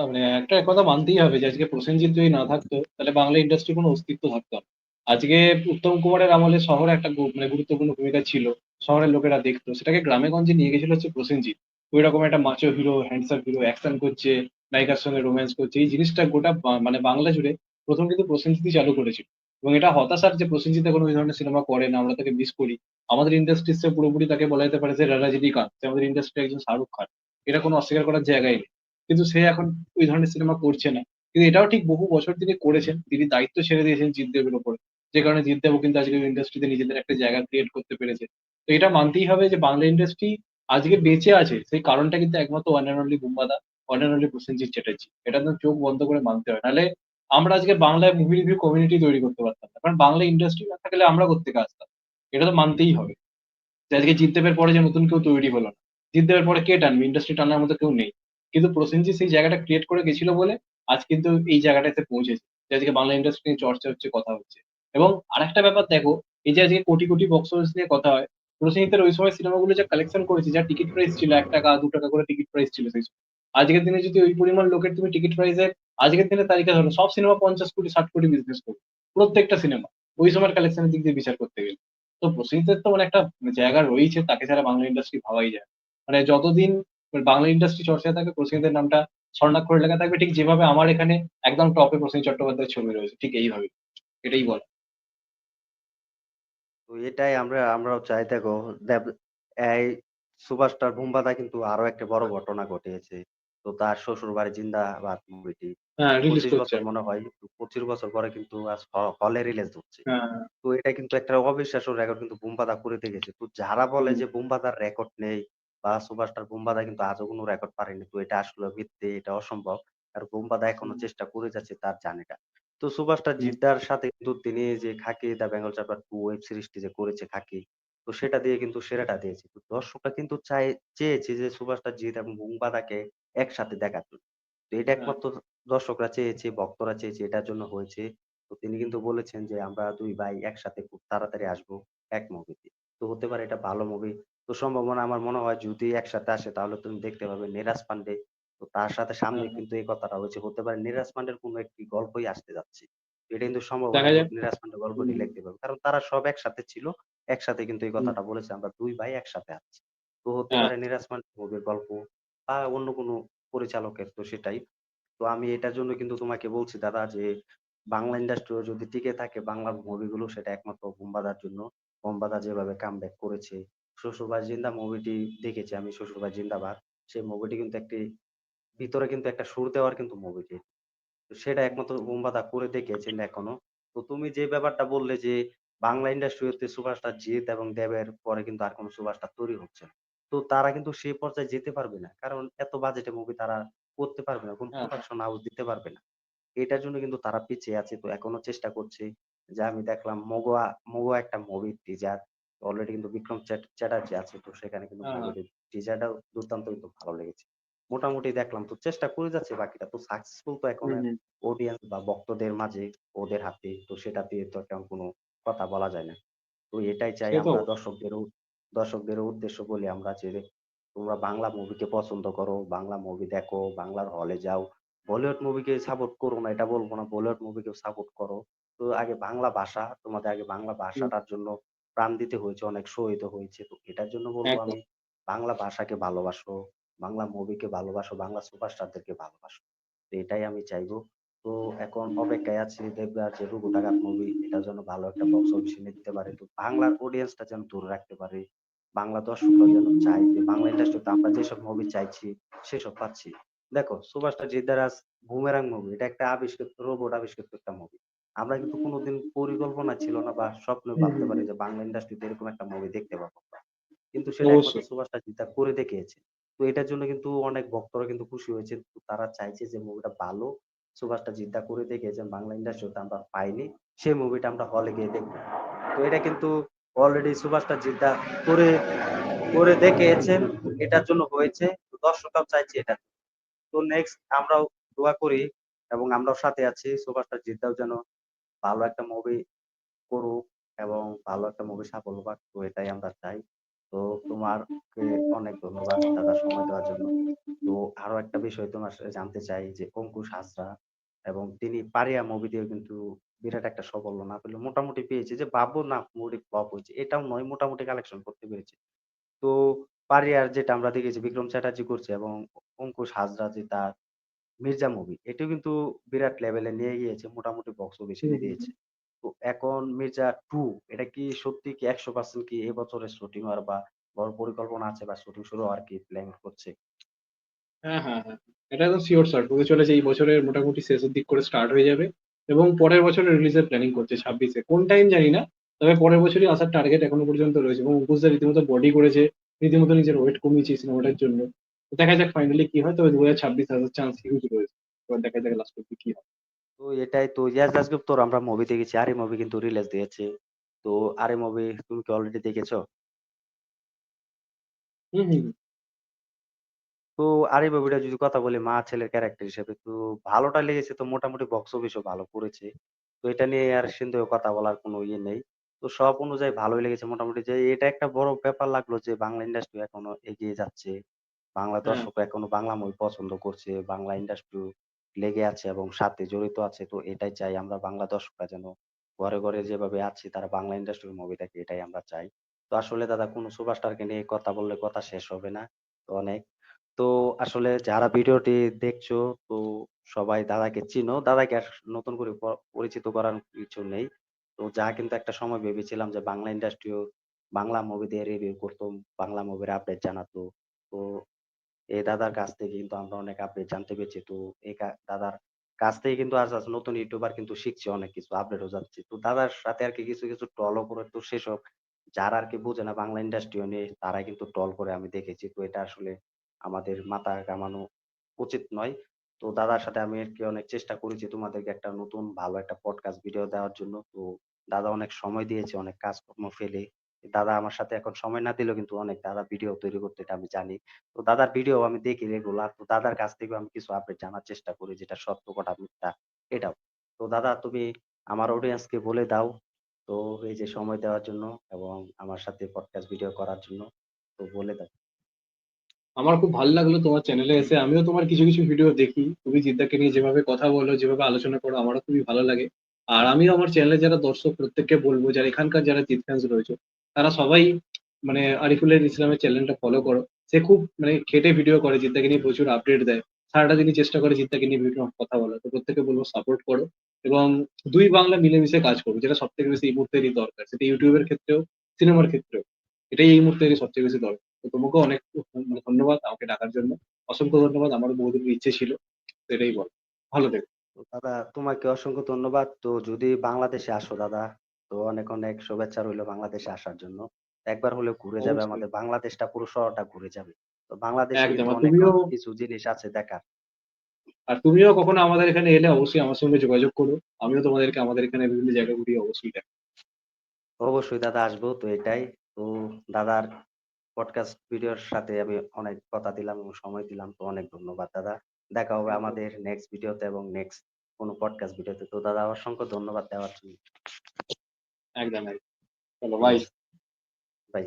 মানে একটা কথা মানতেই হবে যে আজকে প্রসেনজিৎ যদি না থাকতো তাহলে বাংলা ইন্ডাস্ট্রির কোনো অস্তিত্ব থাকতো না। আজকে উত্তম কুমারের আমলে শহরে একটা মানে গুরুত্বপূর্ণ ভূমিকা ছিল। শহরের লোকেরা দেখতো। সেটাকে গ্রামে গঞ্জে নিয়ে গেছিল হচ্ছে প্রসেনজিৎ। ঐরকম একটা macho hero, handsome hero, action করছে, নায়িকার সঙ্গে রোম্যান্স করছে। এই জিনিসটা গোটা মানে বাংলা জুড়ে ১ম কিন্তু প্রসেনজিৎই চালু করেছিল। এবং এটা হতাশার যে প্রসেনজিৎ এখন ওই ধরনের সিনেমা করে না, আমরা তাকে মিস করি। আমাদের ইন্ডাস্ট্রিতে পুরোপুরি তাকে বলা যেতে পারে যে রজনীকান্ত, যে আমাদের ইন্ডাস্ট্রির একজন শাহরুখ খান। এটা কোনো অস্বীকার করার জায়গায় নেই। কিন্তু সে এখন ওই ধরনের সিনেমা করছে না। কিন্তু এটাও ঠিক বহু বছর তিনি করেছেন। তিনি দায়িত্ব ছেড়ে দিয়েছেন জিৎ দেবের উপরে। যে কারণে জিৎ দেবও কিন্তু আজকে ইন্ডাস্ট্রিতে নিজেদের একটা জায়গা ক্রিয়েট করতে পেরেছে। তো এটা মানতেই হবে যে বাংলা ইন্ডাস্ট্রি আজকে বেঁচে আছে। সেই কারণটা কিন্তু একমাত্র ওয়ান অ্যান্ড অনলি বুম্বাদা, one and only Prosenjit Chatterjee. এটা তো চোখ বন্ধ করে মানতে হয়। নাহলে আমরা আজকে বাংলায় মুভি রিভিউ কমিউনিটি তৈরি করতে পারতাম না। কারণ বাংলা ইন্ডাস্ট্রি না থাকলে আমরা কোত্থেকে আসতাম? এটা তো মানতেই হবে। যে আজকে জিদ্দেবের পরে যে নতুন কেউ তৈরি হলো না। জিদ্দেবের পরে কে টানবে? ইন্ডাস্ট্রি টানার মতো কেউ নেই। কিন্তু প্রসেনজিৎ সেই জায়গাটা ক্রিয়েট করে গেছিল বলে আজ কিন্তু এই জায়গাটাতে পৌঁছেছে। যে আজকে বাংলা ইন্ডাস্ট্রি নিয়ে চর্চা হচ্ছে, কথা হচ্ছে। এবং আরেকটা ব্যাপার দেখো, এই যে আজকে কোটি, কোটি বক্স অফিস নিয়ে কথা হয়। প্রসেনজিতের ওই সময় সিনেমাগুলো যা কালেকশন করেছে, যা টিকিট প্রাইস ছিল ৳১, ৳২ করে টিকিট প্রাইস ছিল সেই সময়। আজকের দিনে যদি ওই পরিমাণ লোকের তুমি টিকিট প্রাইসে আজকের দিনে তালিকা ধরো, সব সিনেমা ৫০ কোটি, ৬০ কোটি বিজনেস করবে। প্রত্যেকটা সিনেমা। ওই সময়ের কালেকশনের দিক দিয়ে বিচার করতে গেলে। তো প্রসেনজিতের তো মানে একটা জায়গা রয়েছে, তাকে ছাড়া বাংলা ইন্ডাস্ট্রি ভাবাই যায় না। মানে যতদিন বাংলা ইন্ডাস্ট্রি চর্চায় থাকবে প্রসেনজিতের নামটা স্বর্ণাক্ষরে লেখা থাকবে, ঠিক যেভাবে আমার এখানে একদম টপে প্রসেনজিৎ চট্টোপাধ্যায়ের ছবি রয়েছে। ঠিক এইভাবে। এটাই বলা। তো এটাই আমরাও চাই দেখো দেব এই সুপারস্টার বুমবাদা কিন্তু আরো একটা বড় ঘটনা ঘটিয়েছে। তো তার শ্বশুরবাড়ি জিন্দাবাদ মুভিটি হ্যাঁ, রিলিজ ২৫ করছে। বছর মনে হয় ২৫ বছর পরে কিন্তু আজ হলে রিলিজ হচ্ছে। হ্যাঁ, হ্যাঁ। তো এটা কিন্তু একটা অবিশ্বাস্য রেকর্ড কিন্তু বুমবাদা করে দেখেছে। তো যারা বলে হুম, যে বুমবাদার রেকর্ড নেই বা সুপারস্টার বুমবাদা কিন্তু আজও কোনো রেকর্ড পারেনি। তো এটা আসলে মিথ্যে, এটা অসম্ভব। আর বুমবাদা এখনো হুম, চেষ্টা করে যাচ্ছে তার জার্নিটা। তো সুপারস্টার হুম। জিদ্দার সাথে কিন্তু তিনি যে 'খাকি দ্যা বেঙ্গল চ্যাপ্টার 2' ওয়েব সিরিজটি যে করেছে 'খাকি' তো সেটা দিয়ে কিন্তু সেরাটা দিয়েছে। তো দর্শকরা কিন্তু চেয়েছে যে সুপারস্টার জিৎ এবং বুমবাদাকে একসাথে দেখার জন্য। তো এটা হ্যাঁ, একমাত্র দর্শকরা চেয়েছে, ভক্তরা চেয়েছে এটার জন্য হয়েছে। তো তিনি কিন্তু বলেছেন যে, "আমরা ২ ভাই একসাথে খুব তাড়াতাড়ি আসবো এক মুভিতে।" তো হতে পারে এটা ভালো মুভি। তো সম্ভাবনা আমার মনে হয় যদি একসাথে আসে তাহলে তুমি দেখতে পাবে নেরাজ পান্ডে। তো তার সাথে সামনে হ্যাঁ, হ্যাঁ। কিন্তু এই কথাটা হয়েছে। হতে পারে নেরাজ পান্ডের কোনো একটি গল্পই আসতে যাচ্ছে। এটা কিন্তু সম্ভব না দেখা যাক। নিরাজ পান্ডের গল্পটি হুম, লিখতে পারবে। কারণ তারা সব একসাথে ছিল। একসাথে কিন্তু এই হুম, কথাটা বলেছে, আমরা ২ ভাই একসাথে আছি। তো হতে হ্যাঁ, পারে নিরাজ পান্ডে মুভির গল্প বা অন্য কোনো পরিচালকের, তো সেটাই। তো আমি এটার জন্য কিন্তু তোমাকে বলছি দাদা যে বাংলা ইন্ডাস্ট্রিও যদি টিকে থাকে বাংলার মুভিগুলো, সেটা একমাত্র বুম্বাদার জন্য। বুম্বাদা যেভাবে কামব্যাক করেছে। শ্বশুরবাড়ি জিন্দা মুভিটি দেখেছি আমি, শ্বশুরবাড়ি জিন্দাবাদ। সেই মুভিটি কিন্তু একটি ভিতরে কিন্তু একটা সুর দেওয়ার কিন্তু মুভিটি। তো সেটা একমাত্র বুম্বাদা করে দেখিয়েছেন এখনো। তো তুমি যে ব্যাপারটা বললে যে বাংলা ইন্ডাস্ট্রিতে সুপারস্টার জিৎ এবং দেবের পরে কিন্তু আর কোন সুপারস্টার তৈরি হচ্ছে না। তো তারা কিন্তু সেই পর্যায়ে যেতে পারবে না। কারণ এত বাজেটে মুভি তারা করতে পারবে না। কোন হ্যাঁ, হ্যাঁ, প্রোডাকশন হাউস দিতে পারবে না। এটার জন্য কিন্তু তারা পিছিয়ে আছে। তো এখনো চেষ্টা করছে। যে আমি দেখলাম মগুয়া, মগুয়া একটা মুভির টিজার অলরেডি কিন্তু বিক্রম চ্যাটার্জি আছে। তো সেখানে কিন্তু হ্যাঁ, হ্যাঁ, মুভিটির টিজারটাও দুর্দান্ত কিন্তু ভালো লেগেছে। মোটামুটি দেখলাম তো চেষ্টা করে যাচ্ছে বাকিটা। তো সাকসেসফুল তো এখন হুম, হুম, অডিয়েন্স বা ভক্তদের মাঝে ওদের হাতে। তো সেটা দিয়ে তো এখন কোনো কথা বলা যায় না। তো এটাই চাই সে তো আমরা অবশ্যই। দর্শকদের উদ্দেশ্য বলি আমরা যে তোমরা বাংলা মুভিকে পছন্দ করো, বাংলা মুভি দেখো, বাংলার হলে যাও। বলিউড মুভিকে সাপোর্ট করো না এটা বলবো না। বলিউড মুভিকেও সাপোর্ট করো। তো আগে বাংলা ভাষা, তোমাদের আগে বাংলা হুম, ভাষাটার জন্য প্রাণ দিতে হয়েছে, অনেক শহীদ হয়েছে। তো এটার জন্য বলবো একদম। আমি বাংলা ভাষাকে ভালোবাসো, বাংলা মুভিকে ভালোবাসো, বাংলা সুপারস্টারদেরকে ভালোবাসো। তো এটাই আমি চাইবো। তো এখন অপেক্ষায় আছি দেবদার যে রঘু ডাকাত মুভি এটার জন্য ভালো একটা বক্স অফিস এনে দিতে পারে। তো বাংলার অডিয়েন্সটা যেন ধরে রাখতে পারে। বাংলা দর্শকরা যেন চায় যে বাংলা ইন্ডাস্ট্রিতে আমরা যেসব মুভি চাইছি সেসব পাচ্ছি। দেখো সুপারস্টার জিদ্দারাজ বুমেরাং মুভি এটা একটা আবিষ্কৃত রোবট আবিষ্কৃত একটা মুভি। আমরা কিন্তু কোনোদিন পরিকল্পনা ছিল না বা স্বপ্নেও হুম, ভাবতে হুম, পারি হুম, যে বাংলা ইন্ডাস্ট্রিতে এরকম একটা মুভি দেখতে পাবো আমরা। কিন্তু সেটা একমাত্র অবশ্যই। সুপারস্টার জিদ্দার করে দেখিয়েছে। তো এটার জন্য কিন্তু অনেক ভক্তরা কিন্তু খুশি হয়েছে। তো তারা চাইছে যে মুভিটা ভালো। সুপারস্টার জিদ্দা করে দেখিয়েছেন বাংলা ইন্ডাস্ট্রিতে আমরা পাইনি। সেই মুভিটা আমরা হলে গিয়ে দেখব। তো এটা কিন্তু অলরেডি সুপারস্টার জিদ্দা করে করে দেখিয়েছেন। এটার জন্য হয়েছে। তো দর্শকরাও চাইছে এটা। তো নেক্সট আমরাও দোয়া করি এবং আমরাও সাথে আছি সুপারস্টার জিদ্দাও যেন ভালো একটা মুভি করুক এবং ভালো একটা মুভি সাফল্য পাক। তো এটাই আমরা চাই। তো তোমাকে অনেক ধন্যবাদ দাদা সময় দেওয়ার জন্য। তো আরো একটা বিষয় তোমার সাথে জানতে চাই যে অঙ্কুশ হাজরা এবং তিনি পারিয়া মুভি দিয়েও কিন্তু বিরাট একটা সাফল্য না পেলেও মোটামুটি পেয়েছে। যে ভাববো না মুভি ফ্লপ হয়েছে এটাও নয়, মোটামুটি কালেকশন করতে পেরেছে। তো পারিয়ার যেটা আমরা দেখেছি বিক্রম চ্যাটার্জি করছে এবং অঙ্কুশ হাজরা যে তার মির্জা মুভি এটিও কিন্তু বিরাট লেভেলে নিয়ে গিয়েছে, মোটামুটি বক্স অফিস হুম, এনে হুম, হুম। দিয়েছে। তো এখন মির্জা 2 এটা কি সত্যি কি 100% কি এবছরের শুটিং হওয়ার বা বড় পরিকল্পনা আছে বা শুটিং শুরু হওয়ার কি প্ল্যান করছে? হ্যাঁ, হ্যাঁ, হ্যাঁ। এটা একদম সিওর শট হতে চলেছে, এই বছরের মোটামুটি শেষের দিক করে স্টার্ট হয়ে যাবে এবং পরের বছরে রিলিজের প্ল্যানিং করছে 26-এ। কোন টাইম জানি না। তবে পরের বছরই আসার টার্গেট এখনো পর্যন্ত রয়েছে এবং অঙ্কুশ দা রীতিমতো বডি করেছে, রীতিমতো নিজের ওয়েট কমিয়েছে সিনেমাটার জন্য। তো দেখা যাক ফাইনালি কি হয়, তবে 2026 আসার চান্স হিউজ রয়েছে। এবার দেখা যাক লাস্ট অব্দি কি হয়। তো এটাই তো ইয়াস দাশগুপ্তর আমরা মুভি দেখেছি, আরি মুভি কিন্তু রিলিজ দিয়েছে। তো আরি মুভি তুমি কি অলরেডি দেখেছো? হুম, হুম, তো আরে মুভিটা যদি কথা বলি মা ছেলের ক্যারেক্টার হিসেবে তো ভালোটা লেগেছে, তো মোটামুটি বক্স অফিসও ভালো করেছে। তো এটা নিয়ে আর সন্দেহ কথা বলার কোনো ইয়ে নেই। তো সব অনুযায়ী ভালোই লেগেছে মোটামুটি, যে এটা একটা বড় ব্যাপার লাগলো যে বাংলা ইন্ডাস্ট্রি এখনো এগিয়ে যাচ্ছে। বাংলা হ্যাঁ। দর্শক এখনো বাংলা মুভি পছন্দ করছে। বাংলা ইন্ডাস্ট্রি লেগে আছে এবং সাথে জড়িত আছে। তো এটাই চাই আমরা বাংলা দর্শকরা যেন ঘরে, ঘরে যেভাবে আছি তারা বাংলা ইন্ডাস্ট্রির মুভি দেখে, এটাই আমরা চাই। তো আসলে দাদা কোন সুপারস্টারকে নিয়ে কথা বললে কথা শেষ হবে না। তো অনেক তো আসলে যারা ভিডিওটি দেখছো তো সবাই দাদাকে চিনো। দাদাকে আর নতুন করে পরিচিত করার কিছু নেই। তো যা কিন্তু একটা সময় ভেবেছিলাম যে বাংলা ইন্ডাস্ট্রিও বাংলা মুভি দিয়ে রিভিউ করতো, বাংলা মুভির আপডেট জানাতো। তো এই দাদার কাছ থেকে কিন্তু আমরা অনেক আপডেট জানতে পেরেছি। তো এই দাদার কাছ থেকে কিন্তু আজ আজ নতুন ইউটিউবার কিন্তু শিখছি, অনেক কিছু আপডেটও যাচ্ছে। তো দাদার সাথে আর কি কিছু কিছু ট্রলও করে, তো সেসব যারা আর কি বোঝে না বাংলা ইন্ডাস্ট্রি নিয়ে তারাই কিন্তু ট্রল করে আমি দেখেছি। তো এটা আসলে আমাদের মাথা ঘামানো উচিত নয়। তো দাদার সাথে আমি আর কি অনেক চেষ্টা করেছি তোমাদেরকে একটা নতুন ভালো একটা পডকাস্ট ভিডিও দেওয়ার জন্য। তো দাদা অনেক সময় দিয়েছে অনেক কাজকর্ম ফেলে। দাদা আমার সাথে এখন সময় না দিলেও কিন্তু অনেক দাদা ভিডিও তৈরি করতে, এটা আমি জানি। তো দাদার ভিডিও আমি দেখি রেগুলার। তো দাদার কাছ থেকেও আমি কিছু আপডেট জানার চেষ্টা করি যেটা সত্য কটা মিথ্যা এটাও। তো দাদা তুমি আমার অডিয়েন্সকে বলে দাও তো এই যে সময় দেওয়ার জন্য এবং আমার সাথে পডকাস্ট ভিডিও করার জন্য, তো বলে দাও। আমার খুব ভালো লাগলো তোমার চ্যানেলে এসে। আমিও তোমার কিছু কিছু ভিডিও দেখি, তুমি জিদ্দাকে নিয়ে যেভাবে কথা বলো, যেভাবে আলোচনা করো, আমারও খুবই ভালো লাগে। আর আমিও আমার চ্যানেলে যারা দর্শক প্রত্যেককে বলবো যারা এখানকার যারা জিৎ ফ্যান্স রয়েছে তারা সবাই মানে আরিফুলের ইসলামের চ্যানেলটা ফলো করো। সে খুব মানে খেটে ভিডিও করে, জিদ্দাকে নিয়ে প্রচুর আপডেট দেয়। সারাটা দিনই চেষ্টা করে জিদ্দাকে নিয়ে বিভিন্ন কথা বলা। তো প্রত্যেকে বলবো সাপোর্ট করো এবং দুই বাংলা মিলেমিশে কাজ করো, যেটা সব থেকে বেশি এই মুহূর্তেরই দরকার, সেটা ইউটিউবের ক্ষেত্রেও সিনেমার ক্ষেত্রেও। এটাই এই মুহূর্তে সবচেয়ে বেশি দরকার। তো তোমাকেও অনেক মানে ধন্যবাদ আমাকে ডাকার জন্য। অসংখ্য ধন্যবাদ, আমারও বহুদিনের ইচ্ছে ছিল। তো এটাই বল, ভালো থেকো। তো দাদা তোমাকে অসংখ্য ধন্যবাদ। তো যদি বাংলাদেশে আসো দাদা, তো অনেক অনেক শুভেচ্ছা রইলো বাংলাদেশে আসার জন্য। একবার হলেও ঘুরে যাবে, অবশ্যই। আমাদের বাংলাদেশটা পুরো শহরটা ঘুরে যাবে। তো বাংলাদেশে একদম। কিন্তু আর অনেক তুমিও, কিছু জিনিস আছে দেখার। কখনো আমাদের এখানে এলে অবশ্যই আমার সঙ্গে যোগাযোগ করো। আমিও তোমাদেরকে আমাদের এখানে বিভিন্ন জায়গা ঘুরিয়ে অবশ্যই দেখাবো। অবশ্যই দাদা আসবো তো এটাই। তো দাদার পডকাস্ট ভিডিওর সাথে আমি অনেক কথা দিলাম এবং সময় দিলাম, তো অনেক ধন্যবাদ দাদা। দেখা হবে একদম আমাদের নেক্সট ভিডিওতে এবং নেক্সট কোনো পডকাস্ট ভিডিওতে। তো দাদা অসংখ্য ধন্যবাদ দেওয়ার জন্য। একদম একদম। চলো ঠিক বাই। আছে, বাই।